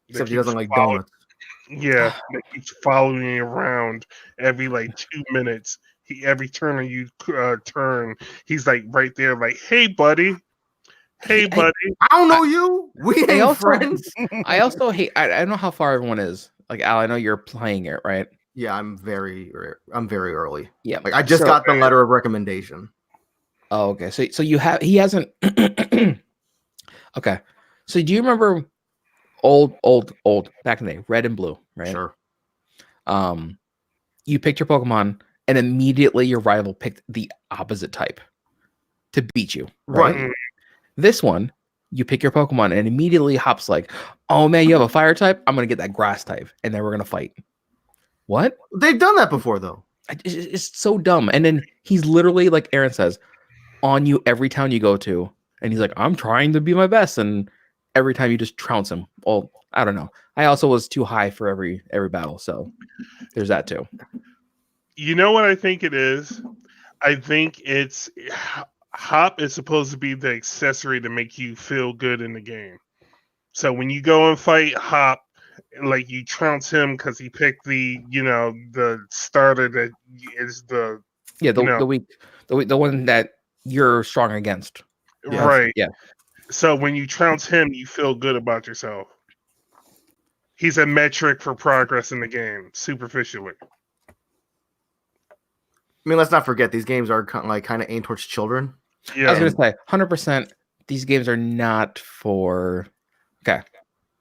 Except he doesn't like donuts. Yeah, that keeps following you around every like 2 minutes. Every turn you turn, he's like right there, like, "Hey, buddy. Hey, buddy." I don't know you. We ain't friends. I also hate. I don't know how far everyone is. Like Al, I know you're playing it, right? Yeah, I'm very early. Yeah, like I just got the letter of recommendation. Oh, okay. So he hasn't. Okay. So do you remember old back in the day, Red and Blue, right? Sure. You picked your Pokemon, and immediately your rival picked the opposite type to beat you, right? This one, you pick your Pokemon, and immediately Hop's like, "Oh man, you have a Fire type. I'm gonna get that Grass type, and then we're gonna fight." What? They've done that before, though. It's so dumb. And then he's literally, like Aaron says, on you every town you go to, and he's like, "I'm trying to be my best," and every time you just trounce him. Well, I don't know. I also was too high for every battle, so there's that too. You know what I think it is? I think it's Hop is supposed to be the accessory to make you feel good in the game. So when you go and fight Hop, like you trounce him because he picked the starter that is the the one that you're strong against. Right. Yeah. So when you trounce him, you feel good about yourself. He's a metric for progress in the game, superficially. I mean, let's not forget these games are kind of aimed towards children. Yeah. I was gonna say 100%. These games are not for. Okay.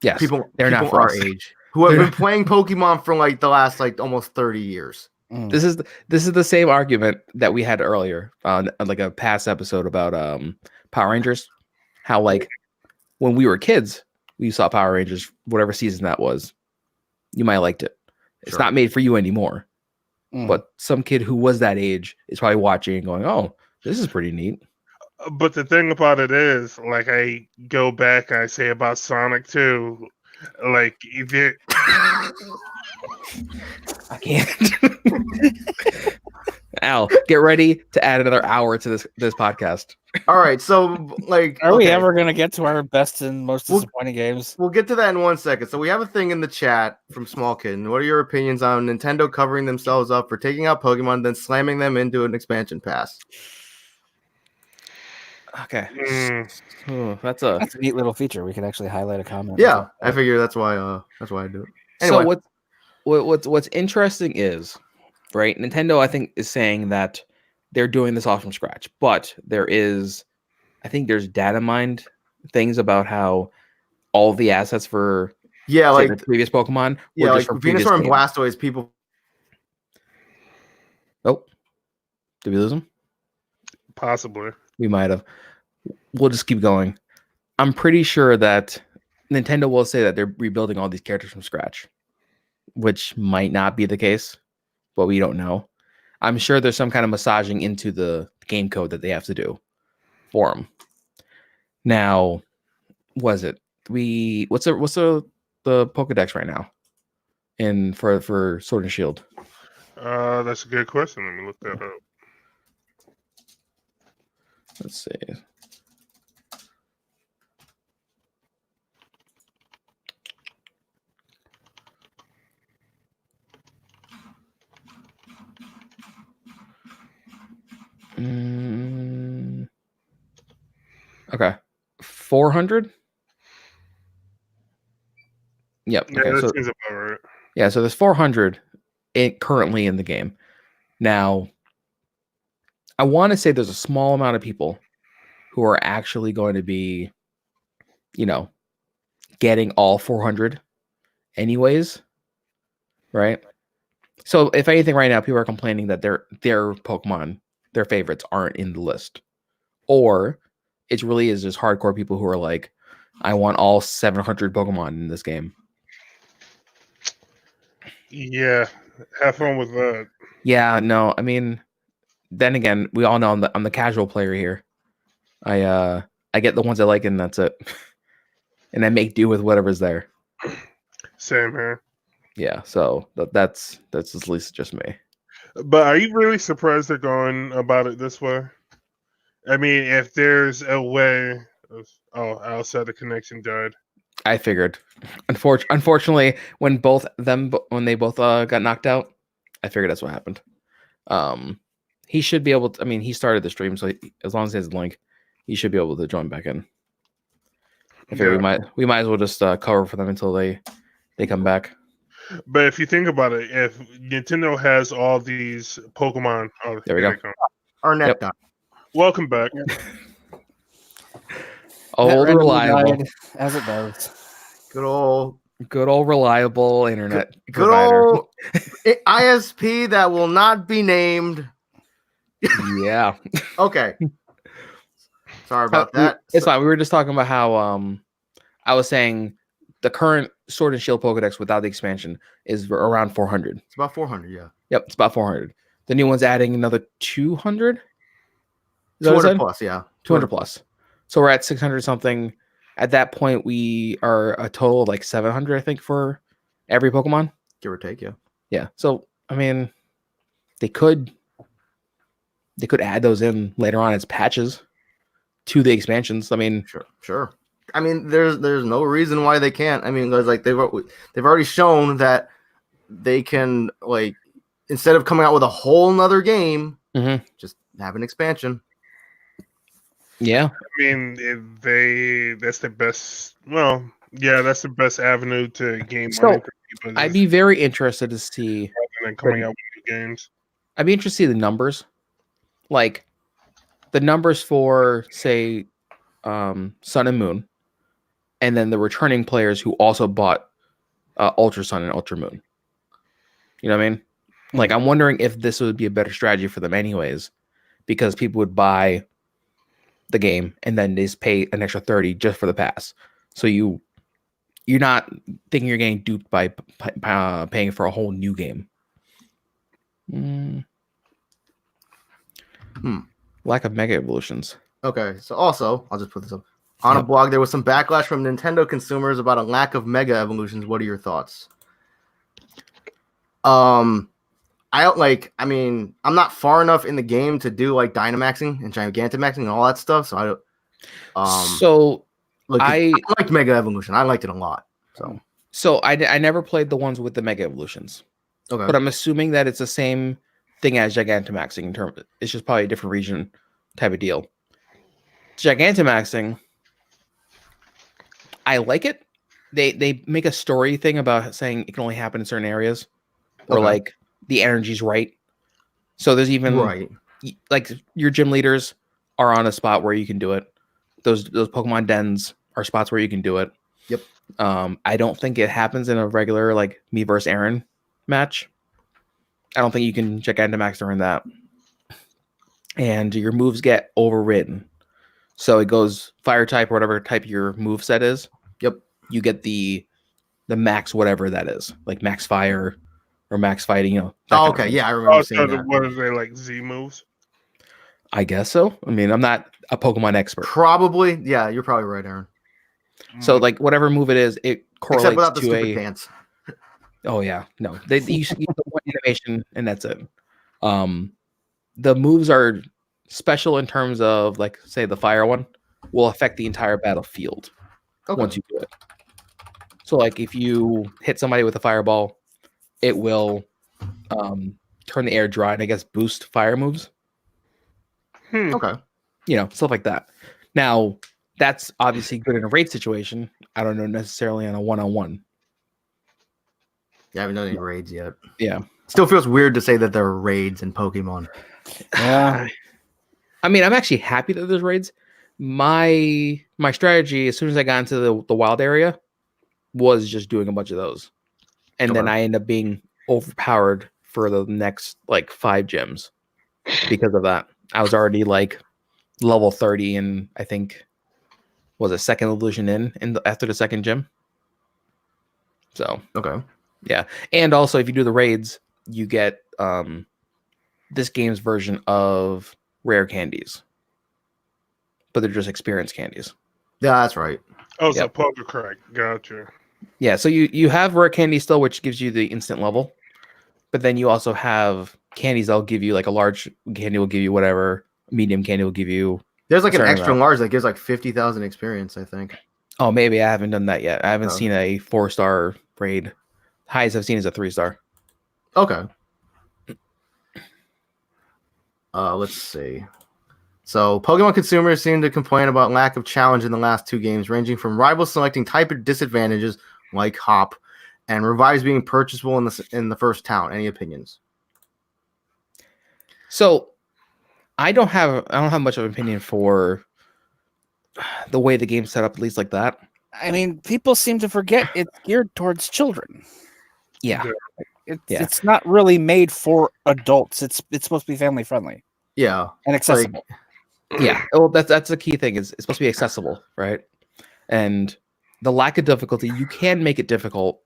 Yes. They're not for our us. age who have been playing Pokemon for like the last like almost 30 years. This is the same argument that we had earlier on like a past episode about Power Rangers. How like when we were kids, we saw Power Rangers, whatever season that was. You might have liked it. It's not made for you anymore. But some kid who was that age is probably watching and going, "Oh, this is pretty neat." But the thing about it is, like, I go back and I say about Sonic 2, like, if it... I can't. Al, get ready to add another hour to this podcast. All right, so like, are we ever gonna get to our best and most disappointing games? We'll get to that in 1 second. So we have a thing in the chat from Small Kid. What are your opinions on Nintendo covering themselves up for taking out Pokemon, then slamming them into an expansion pass? Okay, that's a neat little feature. We could actually highlight a comment. Yeah, I figure that's why I do it. Anyway. So what's interesting is, right? Nintendo, I think, is saying that they're doing this all from scratch, but I think there's data mined things about how all the assets for Yeah, say, like the previous Pokemon were yeah, just like from previous Venusaur and games. Blastoise. People. Oh, did we lose him? Possibly. We might have. We'll just keep going. I'm pretty sure that Nintendo will say that they're rebuilding all these characters from scratch, which might not be the case, but we don't know. I'm sure there's some kind of massaging into the game code that they have to do for them. Now, was it what's the Pokedex right now in for Sword and Shield? That's a good question. Let me look that up. Let's see. Okay. 400? Yep. Yeah, Okay. that So seems about right. yeah, so there's 400 currently in the game. Now, I want to say there's a small amount of people who are actually going to be, getting all 400 anyways, right? So if anything right now, people are complaining that their Pokemon, their favorites aren't in the list. Or it really is just hardcore people who are like, I want all 700 Pokemon in this game. Yeah, have fun with that. Yeah, no, I mean, then again, we all know I'm the casual player here. I get the ones I like and that's it. And I make do with whatever's there. Same here. Yeah, so that's at least just me. But are you really surprised they're going about it this way? I mean, if there's a way of, outside the connection died. I figured. Unfortunately, when they both got knocked out, I figured that's what happened. He should be able to. I mean, he started the stream, so as long as he has a link, he should be able to join back in. I figure we might as well just cover for them until they come back. But if you think about it, if Nintendo has all these Pokemon, there we go. Our net died. Welcome back. Old reliable, as it does. Good old reliable internet good provider. old ISP that will not be named. Yeah. Okay. Sorry about that. It's fine. We were just talking about how I was saying the current Sword and Shield Pokedex without the expansion is around 400. It's about 400, yeah. Yep, it's about 400. The new one's adding another 200. 200 plus, yeah. 200 plus. So we're at 600 something. At that point, we are a total of like 700, I think, for every Pokemon. Give or take, yeah. Yeah. So I mean, they could add those in later on as patches to the expansions. I mean, sure. I mean, there's no reason why they can't. I mean, there's like they've already shown that they can, like, instead of coming out with a whole nother game, just have an expansion. Yeah. I mean, that's the best. Well, yeah, that's the best avenue to gain money for people. I'd be very interested to see coming out with new games. I'd be interested to see the numbers, like the numbers for, say, Sun and Moon, and then the returning players who also bought Ultra Sun and Ultra Moon. You know what I mean? Like, I'm wondering if this would be a better strategy for them anyways, because people would buy the game and then they just pay an extra 30 just for the pass. So you're not thinking you're getting duped by paying for a whole new game. Lack of Mega Evolutions. Okay, so also, I'll just put this up. On a blog, there was some backlash from Nintendo consumers about a lack of Mega Evolutions. What are your thoughts? I'm not far enough in the game to do like Dynamaxing and Gigantamaxing and all that stuff. So I liked Mega Evolution. I liked it a lot. So I never played the ones with the Mega Evolutions. Okay. But I'm assuming that it's the same thing as Gigantamaxing in terms. It's just probably a different region type of deal. Gigantamaxing, I like it. They make a story thing about saying it can only happen in certain areas. where Okay. like the energy's right. So there's even Right. like your gym leaders are on a spot where you can do it. Those Pokemon dens are spots where you can do it. Yep. I don't think it happens in a regular like me versus Aaron match. I don't think you can check Dynamax during that. And your moves get overridden. So it goes fire type or whatever type your move set is. Yep. You get the max whatever that is, like max fire or max fighting, that Oh, kind of okay. thing. Yeah, I remember Oh, seeing so that. what are they like Z moves? I guess so. I mean, I'm not a Pokemon expert. Probably. Yeah, you're probably right, Aaron. So like whatever move it is, it correlates Except without the to stupid a dance. Oh yeah, no. They use the one animation and that's it. The moves are special in terms of like say the fire one will affect the entire battlefield once you do it. So like if you hit somebody with a fireball, it will turn the air dry and I guess boost fire moves. Okay. Stuff like that. Now that's obviously good in a raid situation. I don't know necessarily on a one-on-one. Yeah, I haven't done any raids yet. Yeah. Still feels weird to say that there are raids in Pokemon. Yeah. I mean, I'm actually happy that there's raids. My strategy, as soon as I got into the wild area, was just doing a bunch of those. And then Okay. I end up being overpowered for the next like 5 gyms because of that. I was already like level 30 and I think was a second illusion after the second gym. So Okay. yeah. And also if you do the raids, you get this game's version of rare candies. But they're just experience candies. Yeah, that's right. Oh, so Yep. Pokécrack. Gotcha. Yeah, so you have rare candy still, which gives you the instant level. But then you also have candies that'll give you like a large candy will give you whatever, medium candy will give you. There's like an Certain extra amount. large that gives like 50,000 experience, I think. Oh, maybe I haven't done that yet. I haven't Oh. seen a 4-star raid. Highest I've seen is a 3-star. Okay. Let's see. So, Pokemon consumers seem to complain about lack of challenge in the last 2 games, ranging from rivals selecting type disadvantages like Hop, and revives being purchasable in the first town. Any opinions? So I don't have much of an opinion for the way the game's set up, at least like that. I mean, people seem to forget it's geared towards children. Yeah. It's not really made for adults. It's supposed to be family friendly Yeah. and accessible. Yeah. Well, that's the key thing is it's supposed to be accessible, right? And the lack of difficulty, you can make it difficult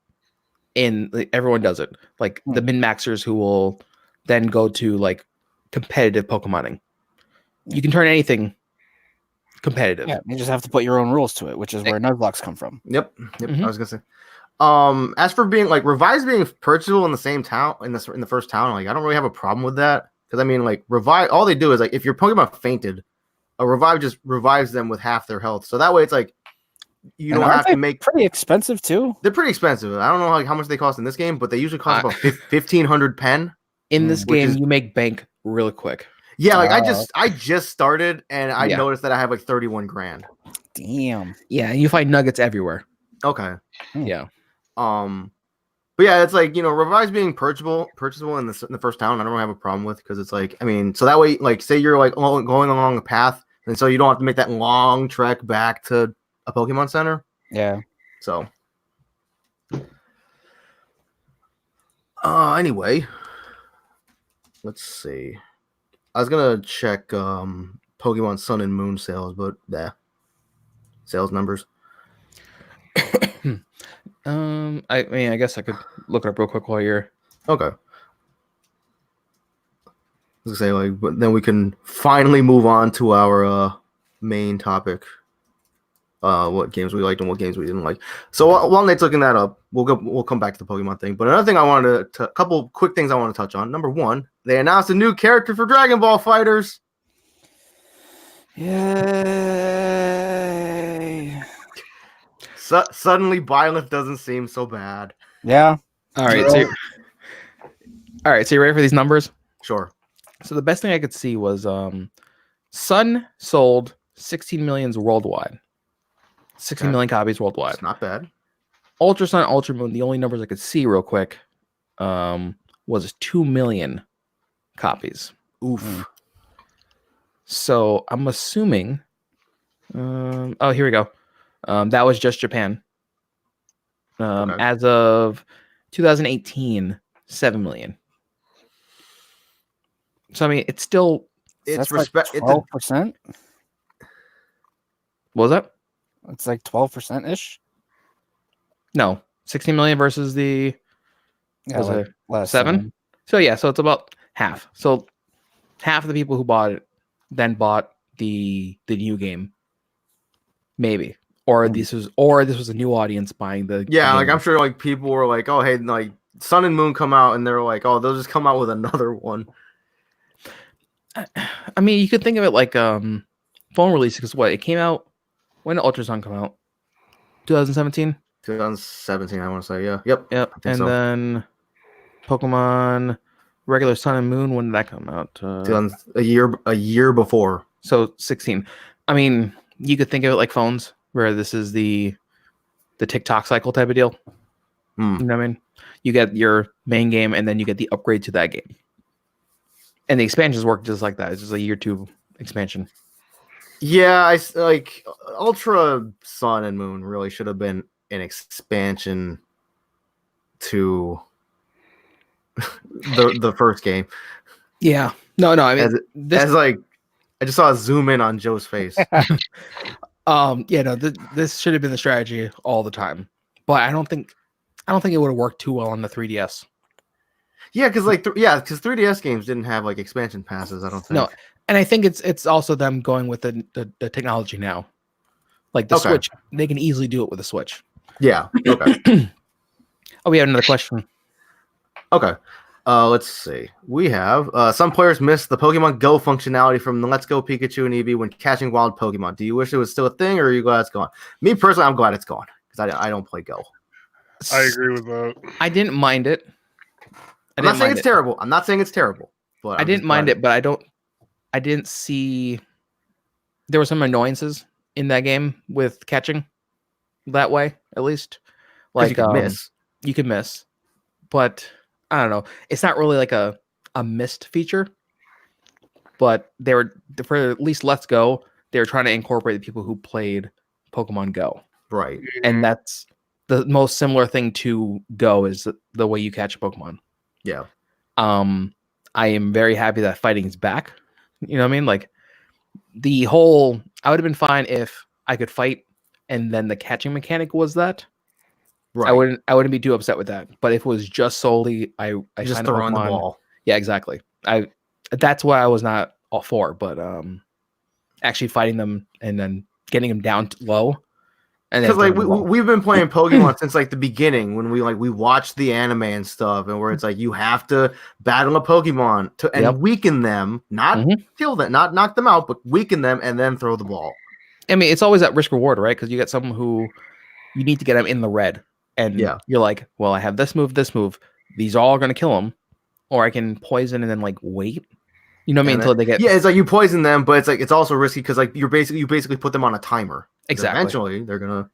everyone does it. Like the min-maxers who will then go to like competitive Pokemoning. You can turn anything competitive. Yeah, you just have to put your own rules to it, which is where Nuzlocks come from. Yep. Mhm. I was gonna say. As for being like revives being purchasable in the same town in the first town, like I don't really have a problem with that because I mean like revive. All they do is like if your Pokemon fainted, a revive just revives them with half their health. So that way it's like you And don't aren't have they to make. pretty expensive too. They're pretty expensive. I don't know how much they cost in this game, but they usually cost about 1,500 pen. In this Which game, is- you make bank really quick. Yeah, like Oh. I just started and I Yeah. noticed that I have like 31 grand. Damn. Yeah, and you find nuggets everywhere. Okay. Yeah. But yeah, it's like revives being purchasable in the first town. I don't really have a problem with because it's like I mean, so that way, like say you're like going along a path, and so you don't have to make that long trek back to a Pokemon Center. Yeah. So, anyway, let's see. I was gonna check Pokemon Sun and Moon sales, but sales numbers. I mean, I guess I could look it up real quick while you're. Okay. Let's say like, but then we can finally move on to our main topic. What games we liked and what games we didn't like. So while Nate's looking that up, we'll come back to the Pokemon thing. But another thing I wanted to a couple quick things I want to touch on. Number one, they announced a new character for Dragon Ball Fighters. Yay. Suddenly, Byleth doesn't seem so bad. Yeah. All right. So you ready for these numbers? Sure. So the best thing I could see was Sun sold 16 millions worldwide. 16 million copies worldwide. It's not bad. Ultra Sun, Ultra Moon, the only numbers I could see real quick. was 2 million copies. Oof. So I'm assuming. Oh, here we go. That was just Japan. Okay. As of 2018, 7 million. So I mean, it's still. It's That's respect. like 12%. What was that? It's like 12% ish. No, 16 million versus the Yeah, was like it last 7? So yeah, so it's about half. So half of the people who bought it then bought the new game, maybe, or this was a new audience buying the Yeah, the like game. I'm sure like people were like, oh hey, like Sun and Moon come out, and they're like, oh, they'll just come out with another one. I mean, you could think of it like phone release because what it came out when did Ultra Sun come out? 2017. 2017, I want to say, yeah, yep, Yep, I think and so. then Pokemon regular Sun and Moon. When did that come out? A year before. So 16. I mean, you could think of it like phones, where this is the TikTok cycle type of deal. Hmm. You know what I mean? You get your main game, and then you get the upgrade to that game. And the expansions work just like that. It's just a year 2 expansion. Yeah, like Ultra Sun and Moon really should have been an expansion to the first game. Yeah. No. I mean, as like I just saw a zoom in on Joe's face. Yeah. No. This should have been the strategy all the time, but I don't think it would have worked too well on the 3DS. Yeah, because because 3DS games didn't have like expansion passes. I don't think. No, and I think it's also them going with the technology now, like the Okay. Switch. They can easily do it with a Switch. Yeah. Okay. Oh, we have another question. Okay. Let's see. We have some players missed the Pokemon Go functionality from the Let's Go Pikachu and Eevee when catching wild Pokemon. Do you wish it was still a thing, or are you glad it's gone? Me personally, I'm glad it's gone because I don't play Go. I agree with that. I didn't mind it. I'm not saying it's terrible. I'm not saying it's terrible, but I didn't mind it, but I didn't see. There were some annoyances in that game with catching that way, at least. Like you can miss. You can miss, but I don't know. It's not really like a missed feature, but they were, for at least Let's Go, they were trying to incorporate the people who played Pokemon Go, Right? and that's the most similar thing to Go is the way you catch a Pokemon. Yeah. I am very happy that fighting is back. You know what I mean? Like I would have been fine if I could fight and then the catching mechanic was that. Right. I wouldn't be too upset with that. But if it was just solely I just throwing the ball. Yeah, exactly. That's why I was not all for, but actually fighting them and then getting them down low. And because like we've been playing Pokemon since like the beginning when we watched the anime and stuff, and where it's like you have to battle a Pokemon and weaken them, not kill them, not knock them out, but weaken them and then throw the ball. I mean, it's always that risk reward, right? Because you get someone who you need to get them in the red, and you're like, well, I have this move. These are all going to kill them, or I can poison and then like wait. You know what I mean? Until they get it's like you poison them, but it's like it's also risky because like you basically put them on a timer. Exactly. Eventually, they're gonna.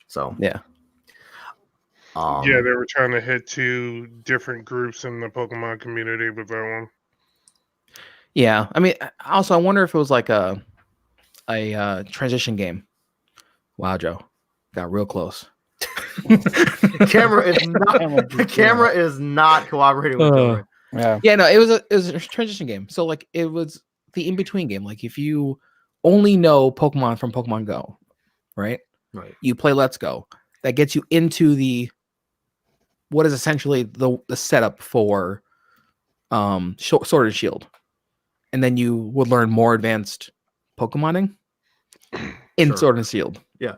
So yeah. Yeah, they were trying to hit 2 different groups in the Pokemon community with that one. Yeah, I mean, also I wonder if it was like a transition game. Wow, Joe, got real close. The camera is not cooperating with Joe. Yeah, no, it was a transition game. So like it was the in between game. Like if you only know Pokemon from Pokemon Go, right? Right. You play Let's Go. That gets you into what is essentially the setup for Sword and Shield, and then you would learn more advanced Pokemoning in Sword and Shield. Yeah.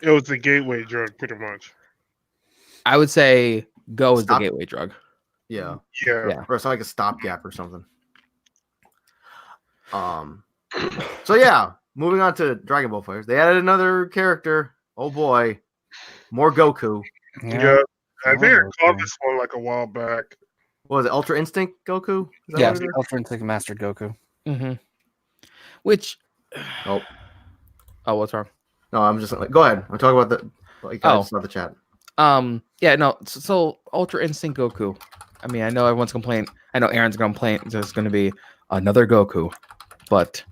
It was the gateway drug, pretty much. I would say Go is the gateway drug. Yeah. Yeah. Or it's like a stopgap or something. So yeah, moving on to Dragon Ball players. They added another character. Oh boy. More Goku. Yeah. I think I called this one like a while back. What was it? Ultra Instinct Goku? Yeah, Ultra Instinct Master Goku. Mm-hmm. Which oh, what's wrong? No, I'm just like, go ahead. I'm talking about I saw the chat. Yeah, no. So Ultra Instinct Goku. I mean, I know everyone's complaining. I know Aaron's gonna complain. There's gonna be another Goku, but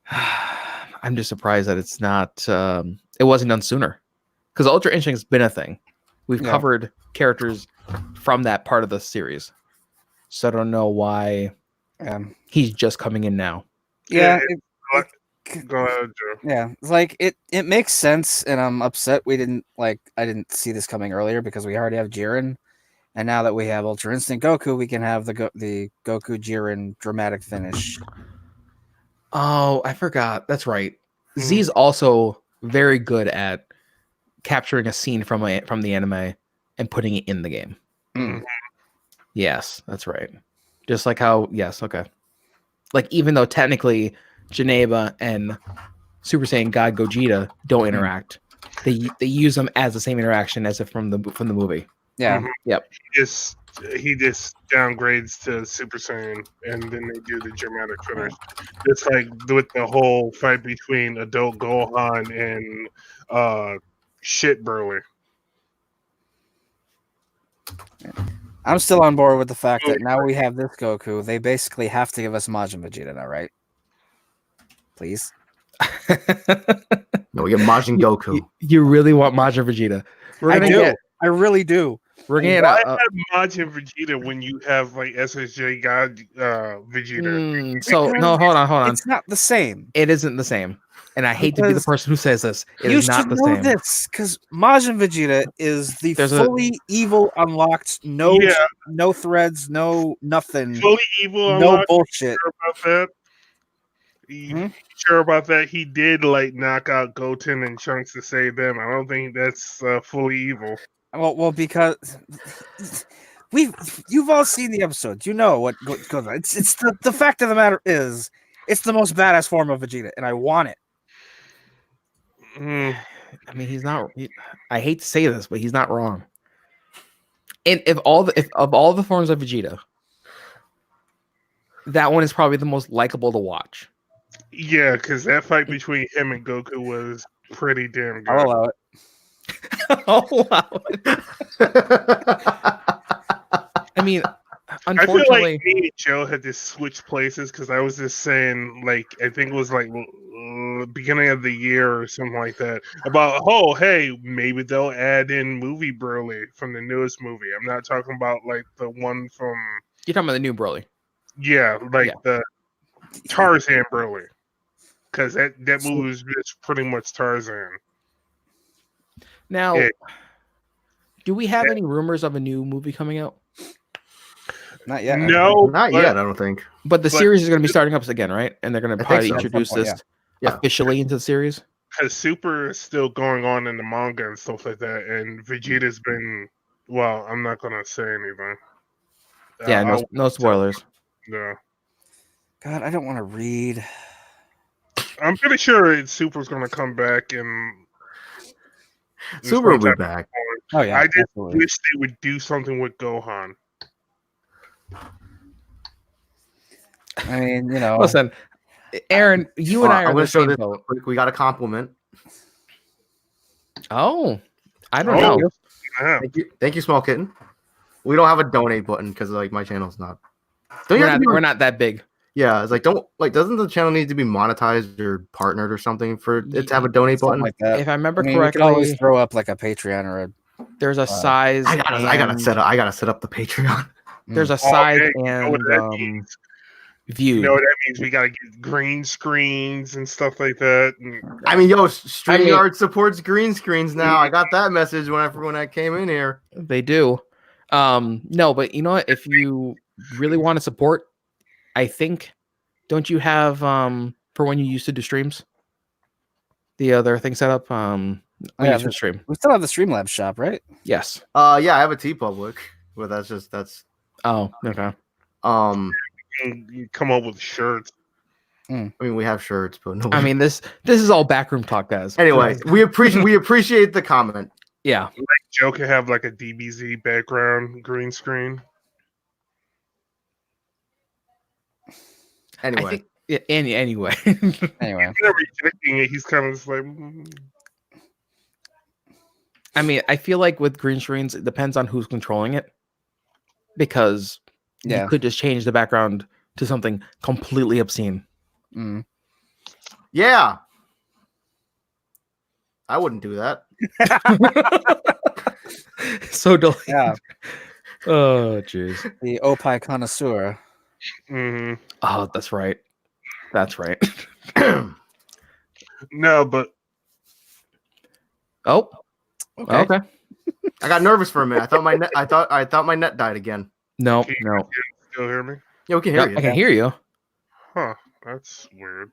I'm just surprised that it's not. It wasn't done sooner, because Ultra Instinct's been a thing. We've covered characters from that part of the series, so I don't know why he's just coming in now. Yeah. Go ahead, Joe. Yeah, it's like it makes sense, and I'm upset I didn't see this coming earlier because we already have Jiren, and now that we have Ultra Instinct Goku, we can have the Goku Jiren dramatic finish. Oh, I forgot. That's right. Z's also very good at capturing a scene from the anime and putting it in the game. Yes, that's right. Just like how okay. Like even though technically Janeba and Super Saiyan God Gogeta don't interact, they use them as the same interaction as if from the movie. Yeah. Yep. He just downgrades to Super Saiyan, and then they do the dramatic finish. Just like with the whole fight between adult Gohan and shit Broly. I'm still on board with the fact that now we have this Goku. They basically have to give us Majin Vegeta now, right? Please. No, we get Majin Goku. You really want Majin Vegeta? I really do. We're gonna Why have Majin Vegeta when you have like SSJ God Vegeta? So no, hold on. It's not the same. It isn't the same, and I hate to be the person who says this. It you is not should the know same. this because Majin Vegeta is the fully evil, unlocked, no threads, no nothing, fully evil, no unlocked? bullshit. Sure about that? He did like knock out Goten and Trunks to save them. I don't think that's fully evil. Well, because you've all seen the episode. You know what goes on. It's the fact of the matter is, it's the most badass form of Vegeta, and I want it. I mean, he's not. I hate to say this, but he's not wrong. And if of all the forms of Vegeta, that one is probably the most likable to watch. Yeah, because that fight between him and Goku was pretty damn good. I'll allow it. I mean, unfortunately, I feel like me and Joe had to switch places because I was just saying, like, I think it was like beginning of the year or something like that about, hey, maybe they'll add in movie Broly from the newest movie. I'm not talking about like the one from. You're talking about the new Broly. Yeah, the Tarzan Broly, because that movie was just pretty much Tarzan. Now, do we have any rumors of a new movie coming out? Not yet. No, not yet. I don't think. But the series is going to be starting up again, right? And they're going to probably introduce this officially into the series. Because Super is still going on in the manga and stuff like that, and Vegeta's been. Well, I'm not going to say anything. Yeah, no spoilers. No. God, I don't want to read. I'm pretty sure Super's going to come back and. Super will be back. Oh yeah, I just wish they would do something with Gohan. I mean, you know. Listen, Aaron, you and I are I'm going to show this boat. We got a compliment. Oh, I don't know. Yeah. Thank you, Small Kitten. We don't have a donate button because like my channel's not. We're not that big. Yeah, it's like doesn't the channel need to be monetized or partnered or something for it to have a donate button? Like that. If I remember correctly, we can always throw up like a Patreon or a. There's a size. I gotta set up the Patreon. There's a size and view. You know what that means? We gotta get green screens and stuff like that. I mean, StreamYard supports green screens now. I got that message when I came in here. They do. No, but you know what? If you really want to support, I think, don't you have for when you used to do streams, the other thing set up? Stream. We still have the Streamlabs shop, right? Yes. Yeah, I have a TeePublic, but that's. Oh, okay. You come up with shirts. I mean, we have shirts, but no. I mean, this is all backroom talk, guys. Anyway, we appreciate the comment. Yeah. Like Joe can have like a DBZ background green screen. Anyway. Anyway. He's rejecting it. He's kind of just like. I mean, I feel like with green screens, it depends on who's controlling it, because you could just change the background to something completely obscene. Mm. Yeah. I wouldn't do that. So delayed. Yeah. Oh, jeez. The Opie connoisseur. Hmm. Oh, that's right. That's right. No, but Oh, Okay. okay. I got nervous for a minute. I thought my net died again. No, can you no. still hear me? Yeah, we can hear Yep, you. I can hear you. Huh. That's weird.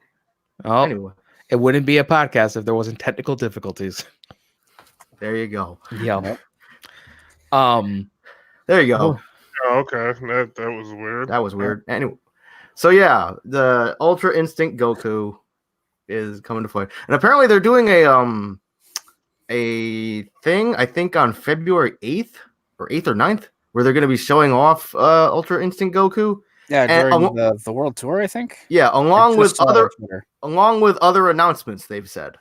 Oh, Anyway, it wouldn't be a podcast if there wasn't technical difficulties. there you go. Yeah. There you go. Oh, okay. That was weird. That was weird. Anyway, so yeah, the Ultra Instinct Goku is coming to fight, and apparently they're doing a thing. I think on February 8th or 9th, where they're going to be showing off Ultra Instinct Goku. Yeah, And during the world tour, I think. Yeah, along I with just saw it on Twitter. other announcements they've said.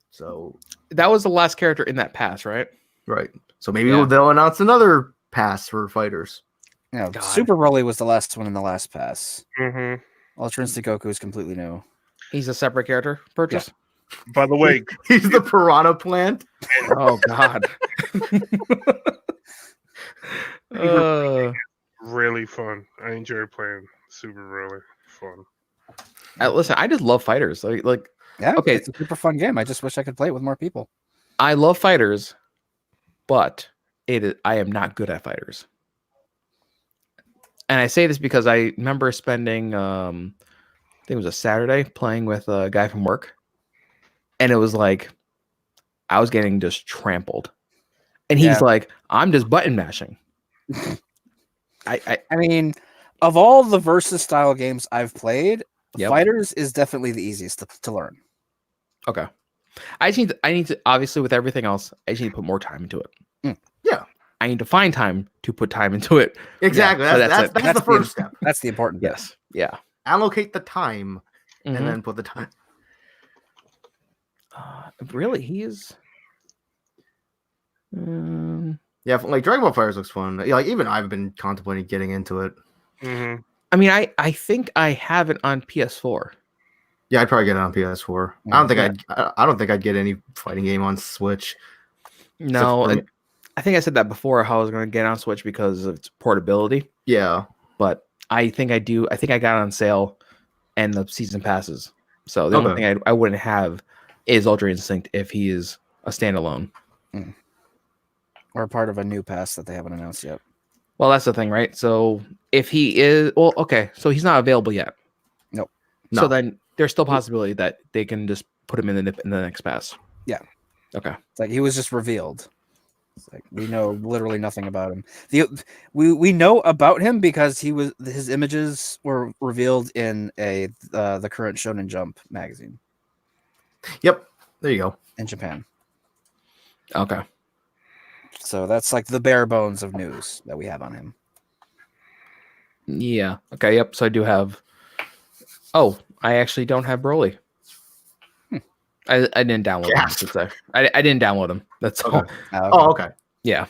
So that was the last character in that pass, right? Right. So maybe Yeah. they'll announce another pass for fighters. Yeah, God. Super Broly was the last one in the last pass. Mm-hmm. Ultra Instinct Goku is completely new. He's a separate character purchase. By the way, He's the piranha plant. Oh God. really fun. I enjoy playing Super Broly. Fun. Listen, I just love fighters. Like, Yeah, okay. it's a super fun game. I just wish I could play it with more people. I love fighters, but I am not good at fighters. And I say this because I remember spending, I think it was a Saturday, playing with a guy from work, and it was like I was getting just trampled, and he's like, "I'm just button mashing." I mean, of all the versus style games I've played, Yep. Fighters is definitely the easiest to learn. Okay, I need to obviously with everything else, I just need to put more time into it. Yeah. I need to find time to put time into it. Exactly. Yeah, That's the first step. That's the important bit. Yes. Yeah. Allocate the time Mhm. and then put the time. Really, he is. Yeah, like Dragon Ball FighterZ looks fun. Yeah, like even I've been contemplating getting into it. Mm-hmm. I mean, I think I have it on PS4. Yeah, I'd probably get it on PS4. I don't think I'd get any fighting game on Switch. No, Except for- I think I said that before, how I was going to get on Switch because of its portability. Yeah. But I think I do. I think I got it on sale and the season passes. So the only thing I wouldn't have is Ultra Instinct if he is a standalone. Or part of a new pass that they haven't announced yet. Well, that's the thing, right? So if he is, well, okay, so he's not available yet. Nope. So then there's still a possibility that they can just put him in the next pass. Yeah. Okay. It's like he was just revealed. It's like we know literally nothing about him. We know about him because his images were revealed in the current Shonen Jump magazine. Yep. There you go. In Japan. Okay. So that's like the bare bones of news that we have on him. Yeah. Okay. Yep. So I do have. Oh, I actually don't have Broly. I didn't download him. I should say. I didn't download him. That's all. Oh, okay. Yeah.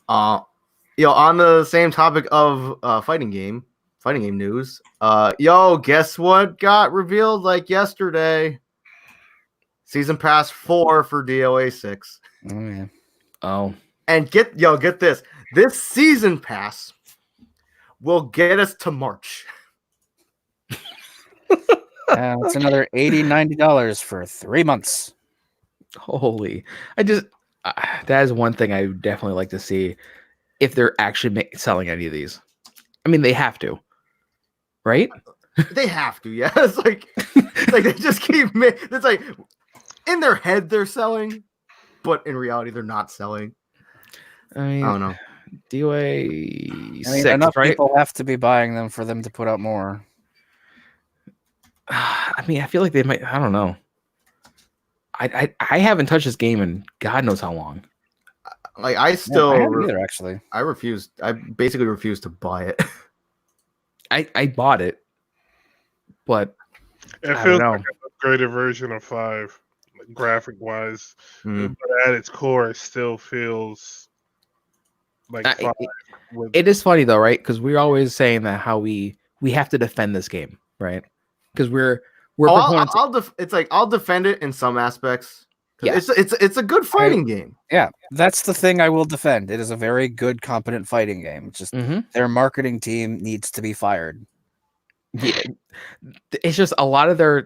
On the same topic of fighting game news. Guess what got revealed like yesterday? Season Pass 4 for DOA 6. Oh yeah. Oh. And get this. This Season Pass will get us to March. It's another $80-$90 for 3 months. Holy. That is one thing I would definitely like to see if they're actually selling any of these. I mean, they have to, right? They have to, yeah. It's like they just keep it's like in their head they're selling, but in reality they're not selling. I mean, I don't know. DOA 6, enough right? people have to be buying them for them to put out more. I mean, I feel like they might. I don't know. I haven't touched this game in God knows how long. Like I still, I haven't either, actually. I refuse. I basically refuse to buy it. I bought it, but It I feels don't know. like an upgraded version of 5. graphic wise, Mm. but at its core, it still feels like five. It is funny though, right? Because we're always saying that how we have to defend this game, right? Because we're proponents. It's like I'll defend it in some aspects. Yeah. It's a good fighting game. Yeah, that's the thing I will defend. It is a very good, competent fighting game. It's just their marketing team needs to be fired. Yeah, it's just a lot of their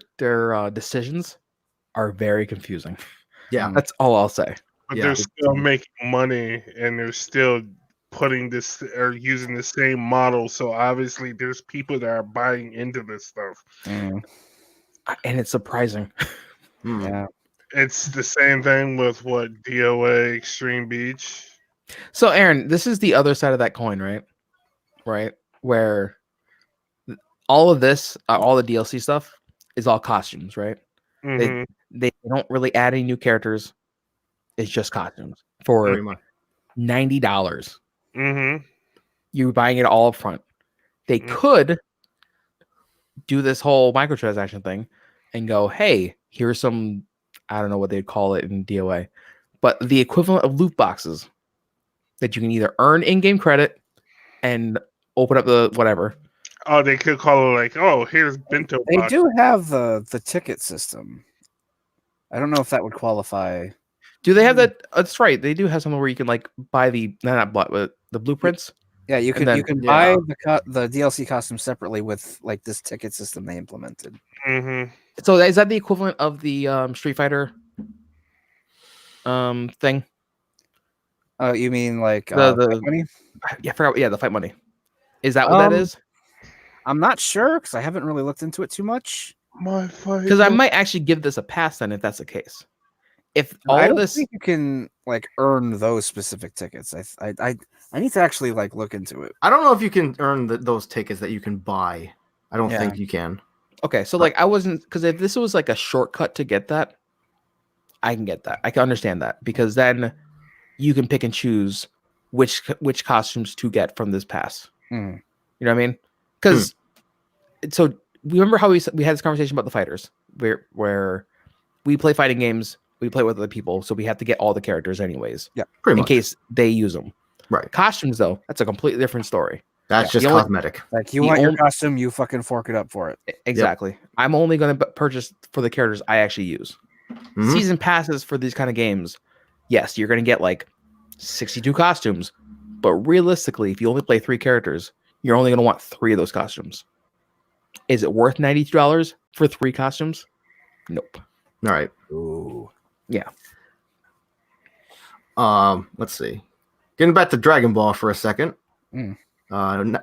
decisions are very confusing. Yeah, that's all I'll say. But Yeah. they're still making money, and they're still putting this or using the same model. So obviously, there's people that are buying into this stuff, and it's surprising. Yeah. It's the same thing with what DOA Extreme Beach. So, Aaron, this is the other side of that coin, right? Right, where all of this, all the DLC stuff, is all costumes, right? Mm-hmm. They don't really add any new characters. It's just costumes for $90. Mm-hmm. You're buying it all up front. They could do this whole microtransaction thing and go, "Hey, here's some." I don't know what they'd call it in DOA, but the equivalent of loot boxes that you can either earn in-game credit and open up the whatever. Oh, they could call it like, "Oh, here's bento They box." do have the ticket system. I don't know if that would qualify. Do they have that? That's right. They do have something where you can like buy the the blueprints. Yeah, you can buy the DLC costume separately with like this ticket system they implemented. Mm-hmm. So is that the equivalent of the Street Fighter thing? You mean like the fight money? Yeah, I forgot. Yeah, the fight money. Is that what that is? I'm not sure because I haven't really looked into it too much. Because I might actually give this a pass then if that's the case. If all I don't this, think you can like earn those specific tickets. I need to actually like look into it. I don't know if you can earn those tickets that you can buy. I don't think you can. Okay, so like I wasn't, because if this was like a shortcut to get that, I can get that. I can understand that because then you can pick and choose which costumes to get from this pass. Mm. You know what I mean? Because so remember how we had this conversation about the fighters where we play fighting games, we play with other people, so we have to get all the characters anyways. Yeah, pretty in much. Case they use them. Right. Costumes though, that's a completely different story. That's just cosmetic. Like you want your costume, you fucking fork it up for it. Exactly. Yep. I'm only going to purchase for the characters I actually use. Mm-hmm. Season passes for these kind of games, yes, you're going to get like 62 costumes, but realistically, if you only play 3 characters, you're only going to want 3 of those costumes. Is it worth $92 for 3 costumes? Nope. All right. Ooh. Yeah. Let's see. Getting back to Dragon Ball for a second.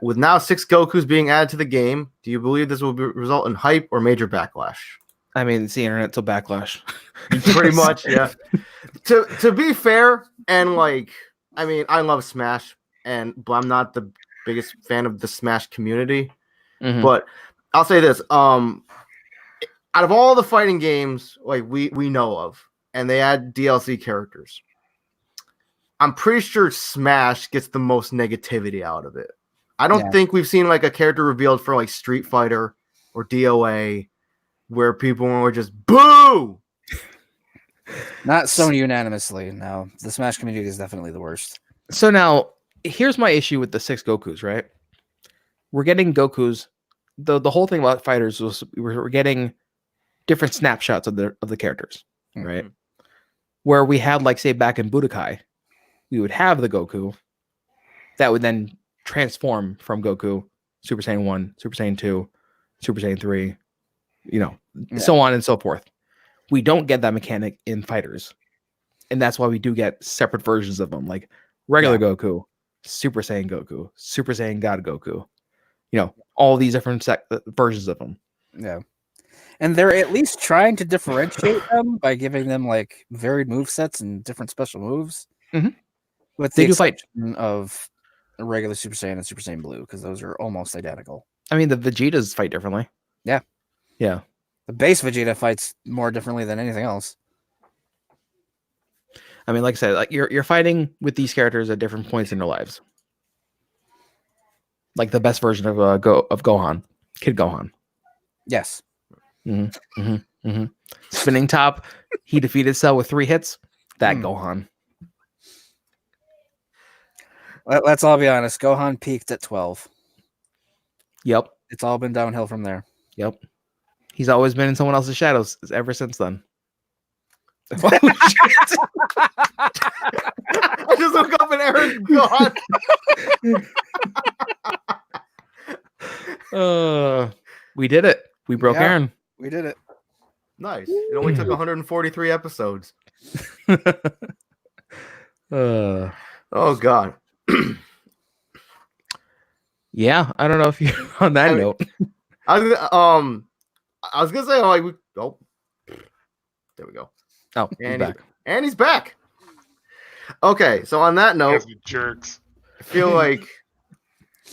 With now 6 Gokus being added to the game, do you believe this will result in hype or major backlash? I mean, it's the internet, so backlash. Pretty much, yeah. To be fair, and like, I mean, I love Smash, but I'm not the biggest fan of the Smash community. Mm-hmm. But I'll say this: out of all the fighting games like we know of, and they add DLC characters, I'm pretty sure Smash gets the most negativity out of it. I don't think we've seen like a character revealed for like Street Fighter or DOA where people were just boo. Not so unanimously. No, the Smash community is definitely the worst. So now here's my issue with the 6 Gokus, right? We're getting Gokus. The whole thing about fighters was we're getting different snapshots of the characters, right? Where we had, like, say, back in Budokai, we would have the Goku that would then transform from Goku, Super Saiyan 1, Super Saiyan 2, Super Saiyan 3, so on and so forth. We don't get that mechanic in fighters. And that's why we do get separate versions of them, like regular Goku, Super Saiyan Goku, Super Saiyan God Goku. All these different versions of them. Yeah. And they're at least trying to differentiate them by giving them like varied movesets and different special moves. Mm-hmm. With the exception of regular Super Saiyan and Super Saiyan Blue, because those are almost identical. I mean, the Vegetas fight differently. Yeah. Yeah. The base Vegeta fights more differently than anything else. I mean, like I said, like you're fighting with these characters at different points in their lives. Like the best version of Gohan, Kid Gohan. Yes. Mm-hmm. Mm-hmm. Mm-hmm. Spinning top. He defeated Cell with 3 hits. That Hmm. Gohan. Let's all be honest. Gohan peaked at 12. Yep. It's all been downhill from there. Yep. He's always been in someone else's shadows ever since then. Oh, shit. I just woke up and Aaron's gone. We did it. We broke Yeah. Aaron. We did it. Nice. It only took 143 episodes. Uh, Oh God. yeah, I don't know if you on that I mean, note. I was gonna say like there we go. Oh, he's And back. And he's back. Okay, so on that note, Guys are jerks. I feel like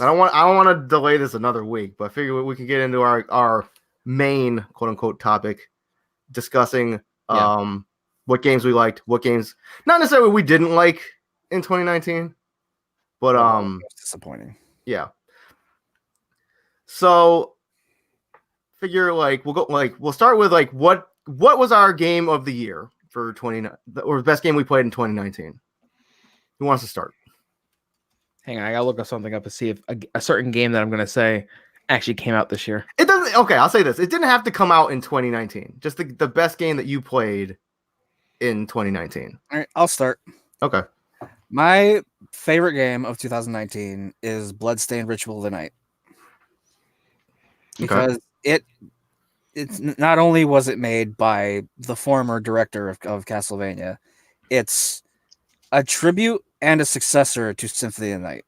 I don't want to delay this another week, but I figure we can get into our main quote unquote topic, discussing what games we liked, what games not necessarily we didn't like in 2019, but It was disappointing. yeah. So figure like we'll start with like what was our game of the year for 20 or the best game we played in 2019. Who wants to start? Hang on, I gotta look up something up to see if a certain game that I'm gonna say actually came out this year. It doesn't. Okay, I'll say this. It didn't have to come out in 2019. Just the best game that you played in 2019. All right, I'll start. Okay. My favorite game of 2019 is Bloodstained Ritual of the Night. Because it's not only was it made by the former director of Castlevania, it's a tribute and a successor to Symphony of the Night.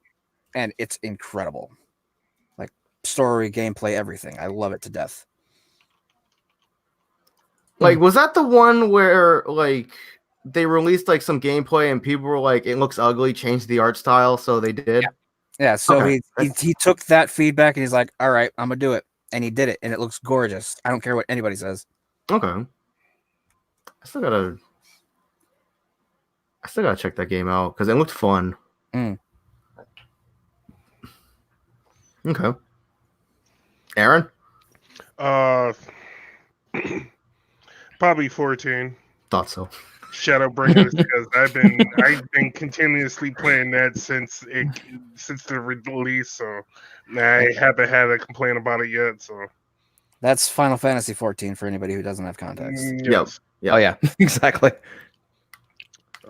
And it's incredible. Like story, gameplay, everything. I love it to death. Like, was that the one where like they released like some gameplay and people were like, "It looks ugly," changed the art style, so they did? Yeah, so Okay. he took that feedback and he's like, all right, I'm gonna do it. And he did it, and it looks gorgeous. I don't care what anybody says. Okay. I still gotta check that game out because it looked fun. Mm. Okay. Aaron? Probably 14. Thought so. Shadowbringers, because I've been continuously playing that since the release, so I haven't had a complaint about it yet. So That's Final Fantasy 14 for anybody who doesn't have context. yes. Yep. Oh yeah, exactly.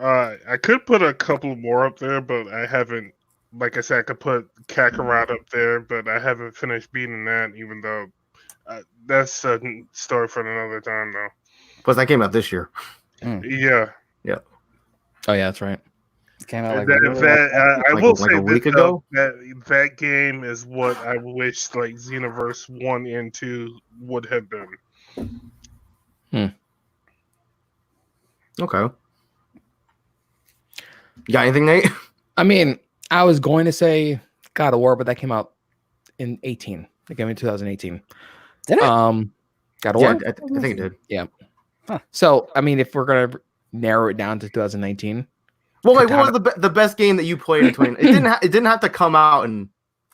I could put a couple more up there, but I haven't. Like I said, I could put Kakarot up there, but I haven't finished beating that. Even though that's a story for another time, though. Plus, that came out this year. Yeah. Oh yeah, that's right. It came out like I Like- will like say a week this, ago? though, that game is what I wish like Xenoverse 1 and 2 would have been. Okay. You got anything, Nate? I mean, I was going to say God of War, but that came out in 18. It came in 2018. Did it? God of Yeah, War. I think it did. So I mean, if we're gonna narrow it down to 2019, Well, like, what Katana- was the best game that you played in 20? It didn't have to come out in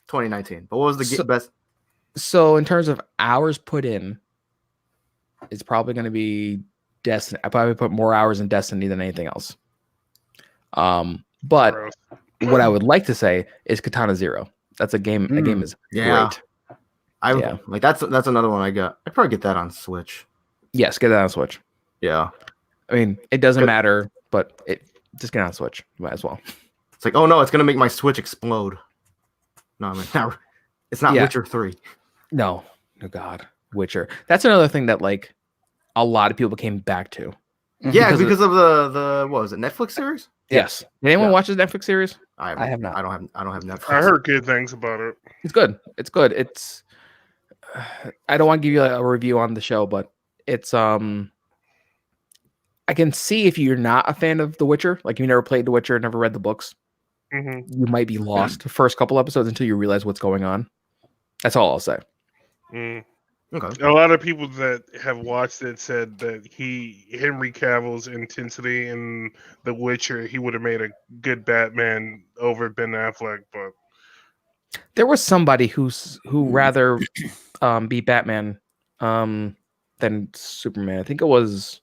2019. But what was the best? so in terms of hours put in, it's probably going to be Destiny. I probably put more hours in Destiny than anything else. But Gross. what I would like to say is Katana Zero. That's a game. A game is Yeah. great. Yeah. Like that's another one I got. I'd probably get that on Switch. Yes, get that on Switch. Yeah. I mean, it doesn't Good. matter, but just get it on Switch. Might as well. It's like, oh no, it's gonna make my Switch explode. No, I mean, it's not Yeah. Witcher 3. No, oh God, Witcher. That's another thing that like a lot of people came back to. Yeah, Because because of the what was it, Netflix series? Yes. Did anyone Yeah. watch the Netflix series? I have not. I don't have Netflix. I heard good things about it. It's good. It's good. It's. I don't want to give you a review on the show, but it's I can see if you're not a fan of The Witcher, like you never played The Witcher, never read the books, Hmm. you might be lost the first couple episodes until you realize what's going on. That's all I'll say. Mm. Okay. A lot of people that have watched it said that Henry Cavill's intensity in The Witcher, he would have made a good Batman over Ben Affleck, but There was somebody who rather be Batman. than Superman. I think it was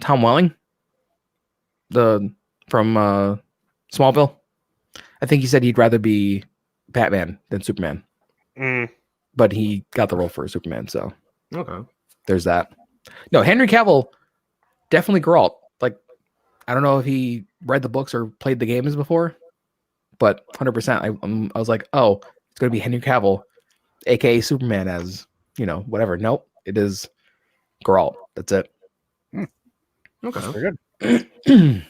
Tom Welling, from Smallville. I think he said he'd rather be Batman than Superman, but he got the role for Superman. So Okay. there's that. No, Henry Cavill definitely Geralt. Like, I don't know if he read the books or played the games before, but 100%. I was like, oh, it's gonna be Henry Cavill, aka Superman, as whatever. Nope, it is Geralt. That's it. Okay. Very good.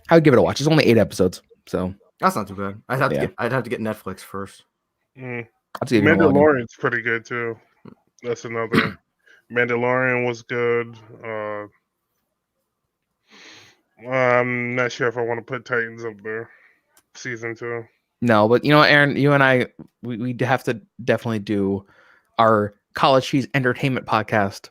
I would give it a watch. It's only 8 episodes, so That's not too bad. I'd have Yeah. to get Netflix first. I'll just give it a login. Mandalorian's pretty good too. That's another. Mandalorian was good. I'm not sure if I want to put Titans up there. Season 2. No, but Aaron, you and I, we have to definitely do our College Cheese Entertainment podcast.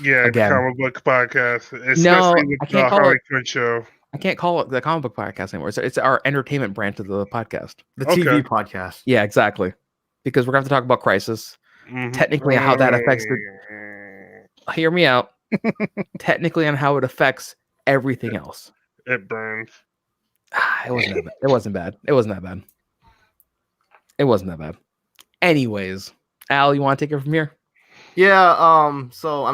Yeah, Again. the comic book podcast, especially No, with I the can't call Harley it- Quinn show. I can't call it the comic book podcast anymore. It's our entertainment branch of the podcast. The Okay. TV podcast. Yeah, exactly. Because we're going to have to talk about Crisis. Technically, how that affects Hear me out. Technically, on how it affects everything else. It burns. It wasn't that bad. It wasn't bad. It wasn't that bad. It wasn't that bad. Anyways, Al, you want to take it from here? Yeah. So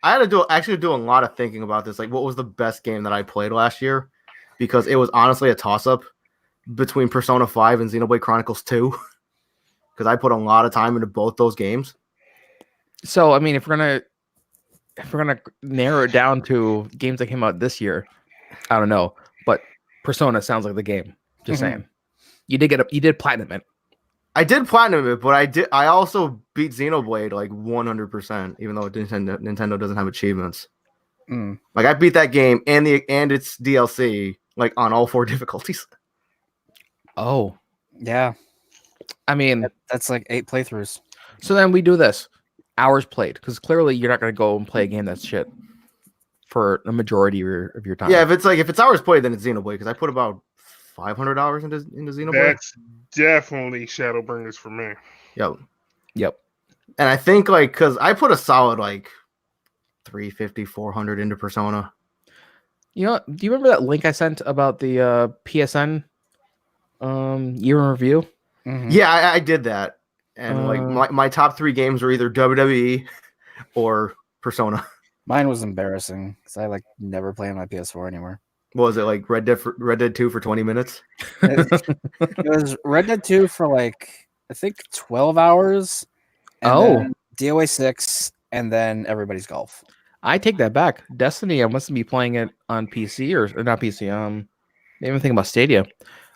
I had to do a lot of thinking about this. Like, what was the best game that I played last year? Because it was honestly a toss up between Persona 5 and Xenoblade Chronicles 2. Because I put a lot of time into both those games. So, I mean, if we're gonna narrow it down to games that came out this year, I don't know, but Persona sounds like the game. Just saying, you did platinum it. I did platinum it, but I also beat Xenoblade like 100%, even though Nintendo doesn't have achievements. Like, I beat that game and its DLC like on all 4 difficulties. Oh, Yeah, I mean, that's like 8 playthroughs. so then we do this hours played, because clearly you're not gonna go and play a game that's shit for the majority of your time. Yeah, if it's hours played, then it's Xenoblade, because I put about 500 hours into Xenoblade. That's definitely Shadowbringers for me. Yep. And I think because I put a solid 350, 400 into Persona. Do you remember that link I sent about the PSN year in review? Yeah, I did that. And my top 3 games were either WWE or Persona. Mine was embarrassing because I never play on my PS4 anymore. What was it, Red Dead 2 for 20 minutes? It was Red Dead 2 for I think 12 hours. And then DOA 6, and then Everybody's Golf. I take that back. Destiny, I must be playing it on PC or not PC. Maybe I'm thinking about Stadia.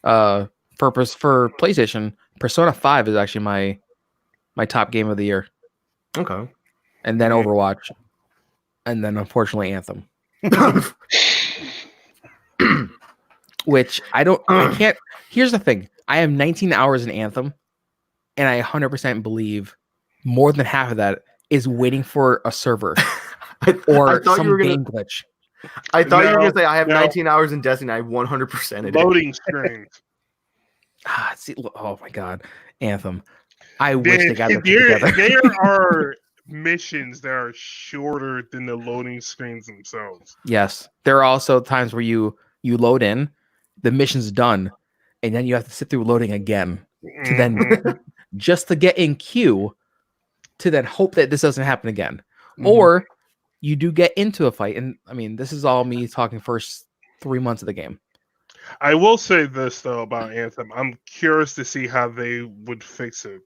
For PlayStation, Persona 5 is actually my top game of the year. Okay. And then Overwatch. And then unfortunately Anthem. Which I can't. Here's the thing. I have 19 hours in Anthem, and I 100% believe more than half of that is waiting for a server or some game glitch. I thought you were going to say I have 19 hours in Destiny. I 100% it. Loading screens. See, oh my god, Anthem. I wish they got it together. There are missions that are shorter than the loading screens themselves. Yes, there are also times where you load in, the mission's done, and then you have to sit through loading again to then just to get in queue to then hope that this doesn't happen again. Or you do get into a fight, and I mean, this is all me talking first 3 months of the game. I will say this though about Anthem. I'm curious to see how they would fix it.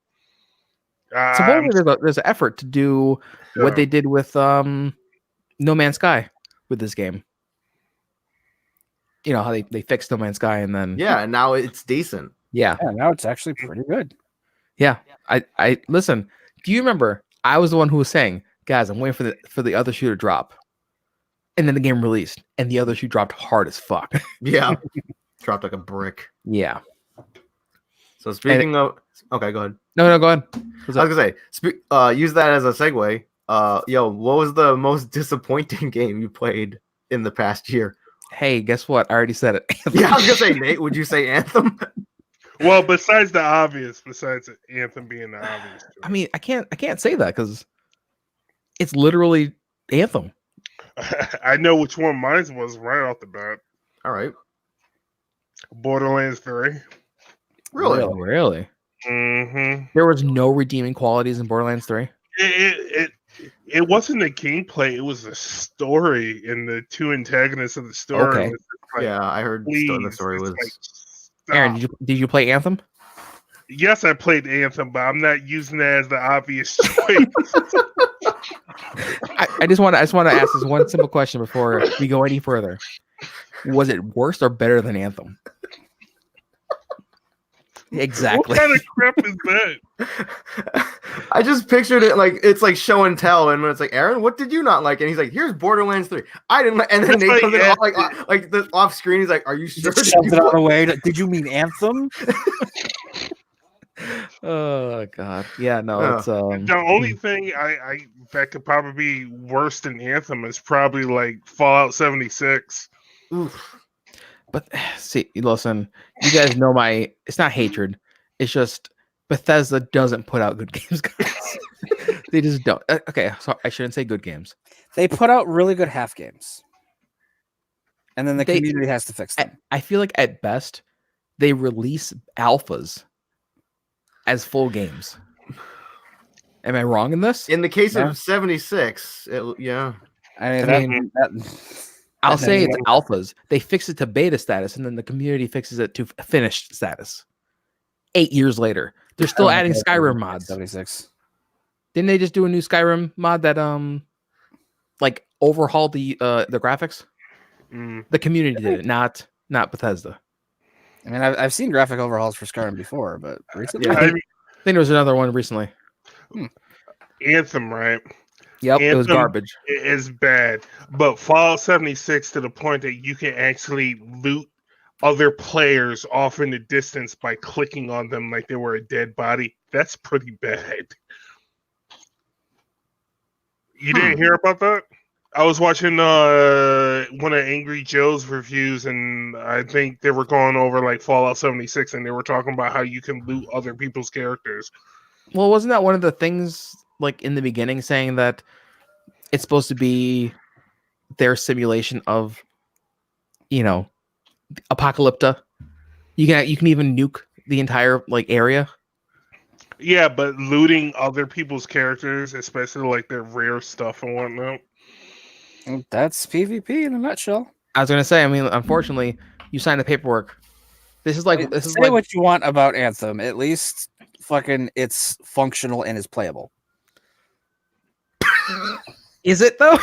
Supposedly there's an effort to do what they did with No Man's Sky with this game. You know how they fixed No Man's Sky and then and now it's decent. Yeah, now it's actually pretty good. Yeah, I listen. Do you remember? I was the one who was saying, "Guys, I'm waiting for the other shoe to drop," and then the game released, and the other shoe dropped hard as fuck. Yeah, dropped like a brick. Yeah. So speaking of, okay, go ahead. No, go ahead. I was gonna say, use that as a segue. What was the most disappointing game you played in the past year? Hey, guess what? I already said it. Yeah, I was gonna say, Nate, would you say Anthem? Well, besides Anthem being the obvious. I mean, I can't say that because It's literally Anthem. I know which one mine was right off the bat. All right. Borderlands 3. Really? Mm-hmm. There was no redeeming qualities in Borderlands 3. It wasn't the gameplay; it was the story and the two antagonists of the story. Okay. Was like, Yeah, I heard the story was. Aaron, did you play Anthem? Yes, I played Anthem, but I'm not using that as the obvious choice. I just want to ask this one simple question before we go any further. Was it worse or better than Anthem? Exactly. What kind of crap is that? I just pictured it like it's like show and tell, and when it's like, Aaron, what did you not like? And he's like, here's Borderlands 3. I didn't like, and then That's Nate like, comes in yeah. like the off screen. He's like, are you sure? Just shoved it out of the way. Did you mean Anthem? Oh God. Yeah, no, Oh. it's The only thing I that could probably be worse than Anthem is probably like Fallout 76. Oof. but see, listen, you guys know it's not hatred. It's just Bethesda doesn't put out good games, guys. They just don't. Okay, so I shouldn't say good games. They put out really good half games, and then the community has to fix them. I feel like at best they release alphas as full games. Am I wrong in this? In the case Yeah. of 76, yeah. I mean, that I'll say it's alphas. They fix it to beta status, and then the community fixes it to finished status. 8 years later, they're still adding Skyrim mods. 76. Didn't they just do a new Skyrim mod that like overhauled the graphics? The community did it, not Bethesda. I mean, I've seen graphic overhauls for Skyrim before, but recently, I think there was another one recently. Anthem, right? Yep, Anthem, it was garbage. It is bad, but Fallout 76 to the point that you can actually loot other players off in the distance by clicking on them like they were a dead body. That's pretty bad. You didn't hear about that? I was watching one of Angry Joe's reviews, and I think they were going over like Fallout 76, and they were talking about how you can loot other people's characters. Well, wasn't that one of the things like in the beginning saying that it's supposed to be their simulation of, Apocalypta? You can even nuke the entire like area. Yeah, but looting other people's characters, especially like their rare stuff and whatnot. That's PvP in a nutshell. I was gonna say, I mean, unfortunately, you signed the paperwork. This is like Say what you want about Anthem. At least fucking it's functional and is playable. Is it though?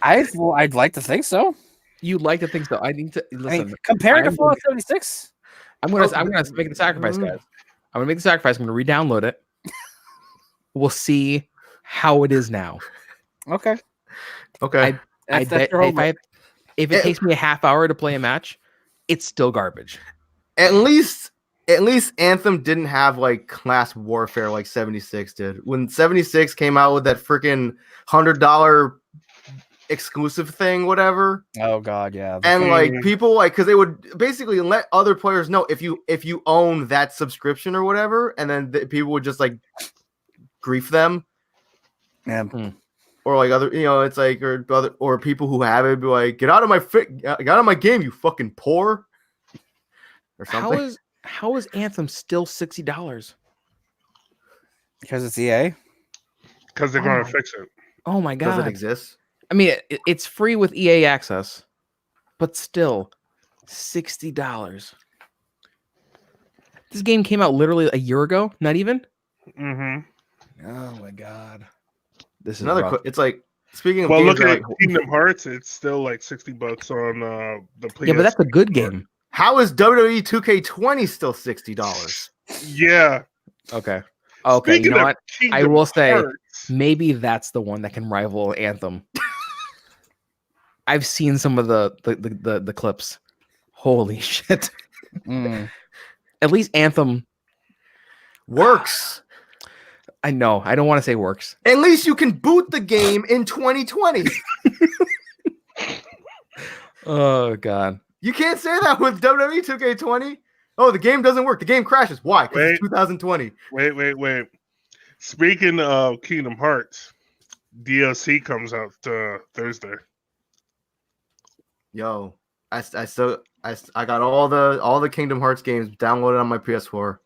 I'd like to think so. You'd like to think so. I need to listen. I mean, compared to Fallout 76, I'm gonna make the sacrifice, guys. I'm gonna make the sacrifice. I'm gonna re-download it. We'll see how it is now. okay. Okay. I bet if it takes me a half hour to play a match, it's still garbage. At least Anthem didn't have like class warfare like 76 did. When 76 came out with that freaking $100 exclusive thing, whatever. Oh god, yeah. And like people like because they would basically let other players know if you own that subscription or whatever, and then people would just like grief them. Yeah. Or like other, it's like or people who have it be like, get out of my game, you fucking poor, or something. How is Anthem still $60? Because it's EA. Because they're going to fix it. Oh my god! Does it exist? I mean, it's free with EA access, but still $60. This game came out literally a year ago. Not even. Mm-hmm. Oh my god! This is Another. It's like speaking of. Well, games look that, at like, Kingdom Hearts. It's still like $60 on the PS. Yeah, but that's a good game. How is WWE 2K20 still $60? Yeah. Okay. Speaking You know of what? Kingdom I will say Hearts, maybe that's the one that can rival Anthem. I've seen some of the clips. Holy shit! At least Anthem Works. I know. I don't want to say works. At least you can boot the game in 2020. Oh god. You can't say that with WWE 2K20. Oh, the game doesn't work. The game crashes. Why? Because it's 2020. Wait. Speaking of Kingdom Hearts, DLC comes out Thursday. Yo, I got all the Kingdom Hearts games downloaded on my PS4.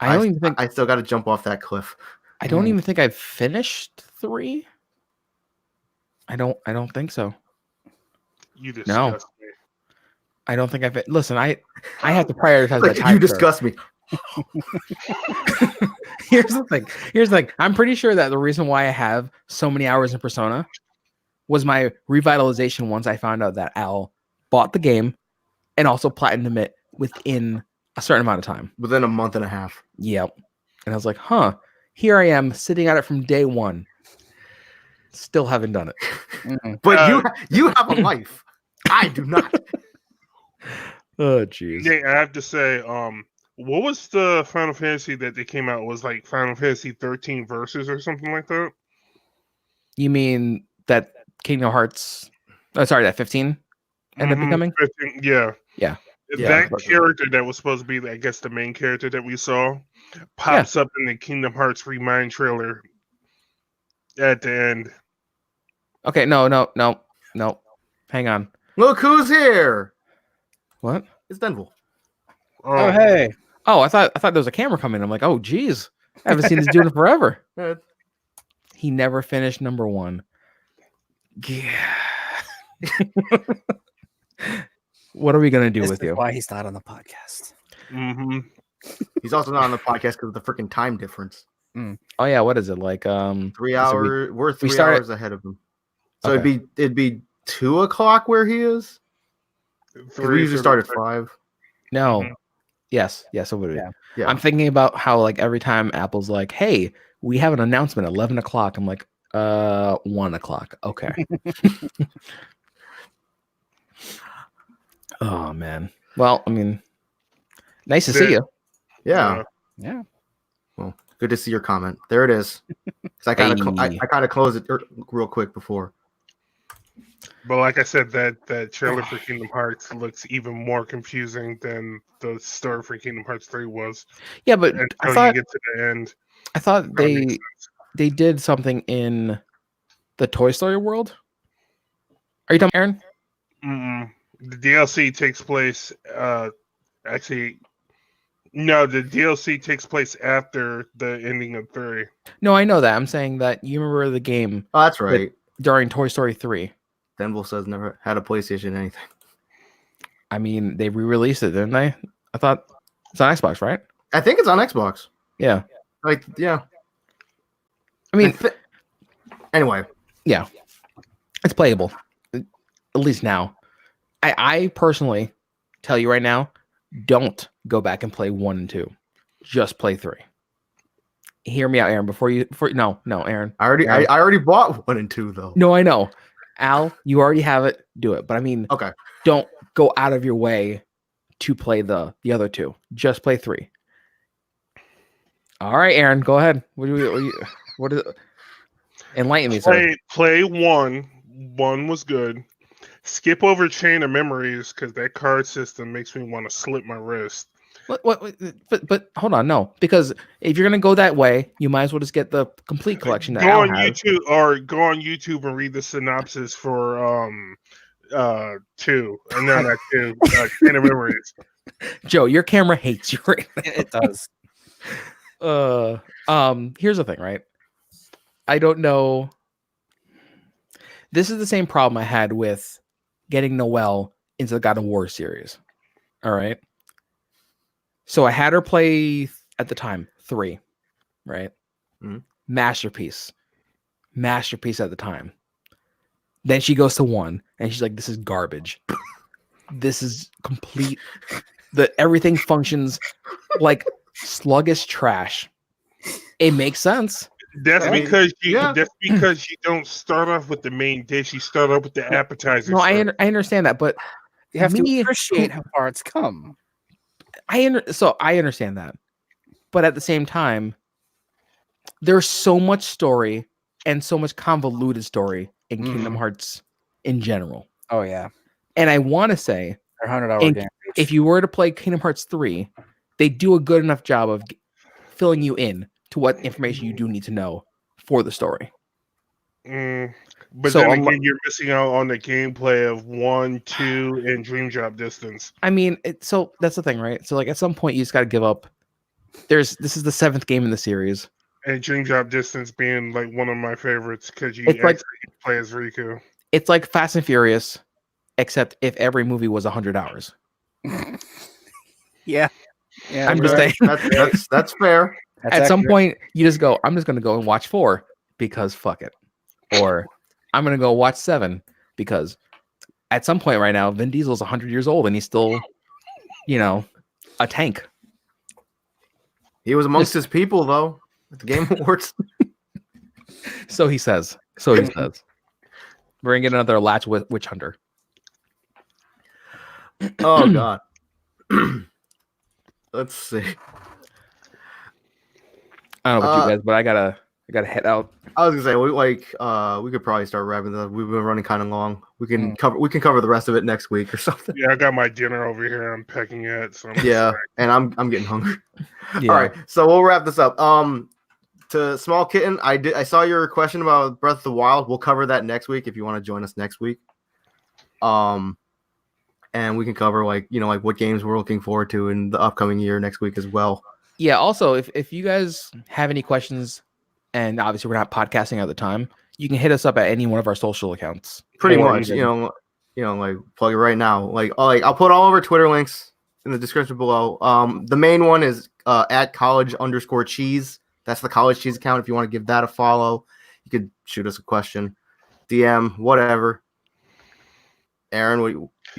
I don't even think I still got to jump off that cliff. I don't even think I've finished 3. I don't think so. You disgust me. I don't think I've listen. I have to prioritize my time. You disgust me. Here's the thing. I'm pretty sure that the reason why I have so many hours in Persona was my revitalization once I found out that Al bought the game and also platinumed it within a certain amount of time. Within a month and a half. Yep. And I was like, huh, here I am sitting at it from day one. Still haven't done it. Mm-mm. But you have a life. I do not. Oh, jeez. Yeah, I have to say, what was the Final Fantasy that they came out? It was like Final Fantasy 13 Versus or something like that? You mean that Kingdom Hearts? Oh, sorry, that 15 ended up becoming? 15, yeah. Yeah. That character that was supposed to be, I guess, the main character that we saw pops up in the Kingdom Hearts Remind trailer at the end. Okay, no. Hang on. Look who's here. What? It's Denville. Oh, hey. Oh, I thought there was a camera coming. I'm like, oh, geez. I haven't seen this dude in forever. Yeah. He never finished number 1. Yeah. What are we gonna do This with is you? why he's not on the podcast. Mm-hmm. He's also not on the podcast because of the freaking time difference. Oh yeah, what is it like? 3 hours. We're 3 started- hours ahead of him. So Okay. it'd be 2 o'clock where he is. 'Cause we usually start at 5. No. Mhm. Yes, it would be. Yeah. I'm thinking about how like every time Apple's like, hey, we have an announcement at 11 o'clock. I'm like, 1 o'clock. Okay. Oh man. Well, I mean, nice to see you. Yeah. Yeah. Well, good to see your comment. There it is. 'Cause I kind of Hey. I kind of closed it real quick before. But like I said, that trailer for Kingdom Hearts looks even more confusing than the story for Kingdom Hearts 3 was. Yeah, but Until I thought you get to the end. I thought That makes sense. they did something in the Toy Story world. Are you talking, Aaron? Mm-mm. The DLC takes place. Actually, no. The DLC takes place after the ending of 3. No, I know that. I'm saying that you remember the game Oh, that's right. during Toy Story 3. Denville says never had a PlayStation anything. I mean, they re-released it, didn't they? I thought it's on Xbox, right? I think it's on Xbox. Yeah. Like, yeah. I mean, Anyway, yeah, it's playable, at least now. I personally tell you right now, don't go back and play 1 and 2. Just play 3. Hear me out, Aaron. No, Aaron. I already bought 1 and 2 though. No, I know. Al, you already have it. Do it. But I mean, Okay. don't go out of your way to play the other 2. Just play 3. All right, Aaron, go ahead. What is it? Enlighten me, sir. Play 1. 1 was good. Skip over Chain of Memories because that card system makes me want to slip my wrist. But hold on, no, because if you're gonna go that way, you might as well just get the complete collection that Go Al on has. YouTube or go on YouTube and read the synopsis for 2. No, not 2. Chain of Memories. Joe, your camera hates you right now. It does. Here's the thing, right? I don't know. This is the same problem I had with getting Noelle into the God of War series. All right. So I had her play at the time 3, right? Mhm. Masterpiece at the time. Then she goes to 1 and she's like, this is garbage. This is complete. Everything functions like sluggish trash. It makes sense. That's I mean, because yeah. That's because you don't start off with the main dish. You start off with the appetizer. No, I understand that, but You have Me- to appreciate how far it's come. I understand that, but at the same time, there's so much story and so much convoluted story in Kingdom Hearts in general. Oh yeah, And I want to say, they're 100-hour And games. if you were to play Kingdom Hearts 3, they do a good enough job of filling you in to what information you do need to know for the story. But So then a again, lo- you're missing out on the gameplay of 1, 2, and Dream Drop Distance. I mean, so that's the thing, right? So like at some point you just got to give up. This is the 7th game in the series. And Dream Drop Distance being like one of my favorites because you It's like- actually play as Riku. It's like Fast and Furious, except if every movie was 100 hours. Yeah. I'm just Okay. saying. That's fair. At some point, you just go, I'm just going to go and watch 4 because fuck it. Or I'm going to go watch 7 because at some point right now, Vin Diesel's 100 years old and he's still, a tank. He was amongst his people though at the Game Awards. So he says. Bring in another Latch Witch Hunter. Oh God. Let's see. I don't know about you guys, but I gotta head out. I was gonna say we could probably start wrapping this up. We've been running kind of long. We can cover the rest of it next week or something. Yeah, I got my dinner over here. I'm pecking it. So Yeah, and I'm getting hungry. Yeah. All right, so we'll wrap this up. To Small Kitten, I saw your question about Breath of the Wild. We'll cover that next week if you want to join us next week. And we can cover like what games we're looking forward to in the upcoming year next week as well. Yeah. Also, if you guys have any questions, and obviously we're not podcasting at the time, you can hit us up at any one of our social accounts. Pretty Or much, even- like plug it right now. Like I'll put all of our Twitter links in the description below. The main one is at college_cheese. That's the College Cheese account. If you want to give that a follow, you could shoot us a question, DM, whatever. Aaron,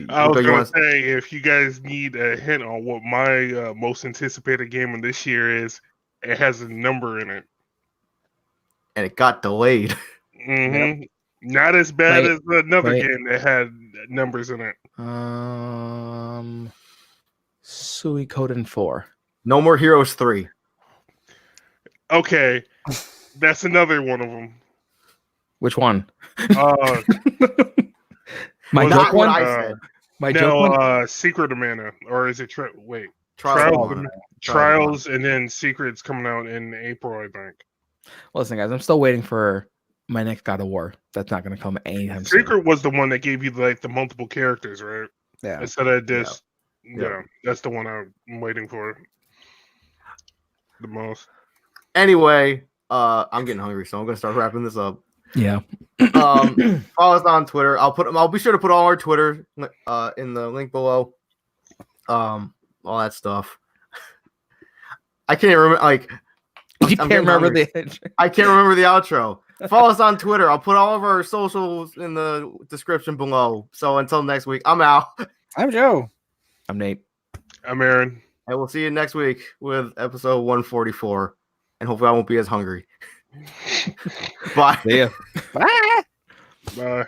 I was going to say, if you guys need a hint on what my most anticipated game of this year is, it has a number in it. And it got delayed. Mm-hmm. Yep. Not as bad as another wait. game that had numbers in it. Suikoden 4. No More Heroes 3. Okay, that's another one of them. Which one? My was joke it, one. I said. My joke one. Secret of Mana, or is it? Trials, Trials, and then Secret's coming out in April, I think. Listen, guys, I'm still waiting for my next God of War. That's not going to come anytime soon. Secret was the one that gave you like the multiple characters, right? Yeah. Instead of this, Yeah. that's the one I'm waiting for the most. Anyway, I'm getting hungry, so I'm gonna start wrapping this up. Yeah. Follow us on Twitter. I'll be sure to put all our Twitter in the link below. All that stuff. I can't remember. Like, You can't remember I can't remember the outro. Follow us on Twitter. I'll put all of our socials in the description below. So until next week, I'm out. I'm Joe. I'm Nate. I'm Aaron. And we'll see you next week with episode 144. And hopefully I won't be as hungry. Bye. See ya. Bye. Bye.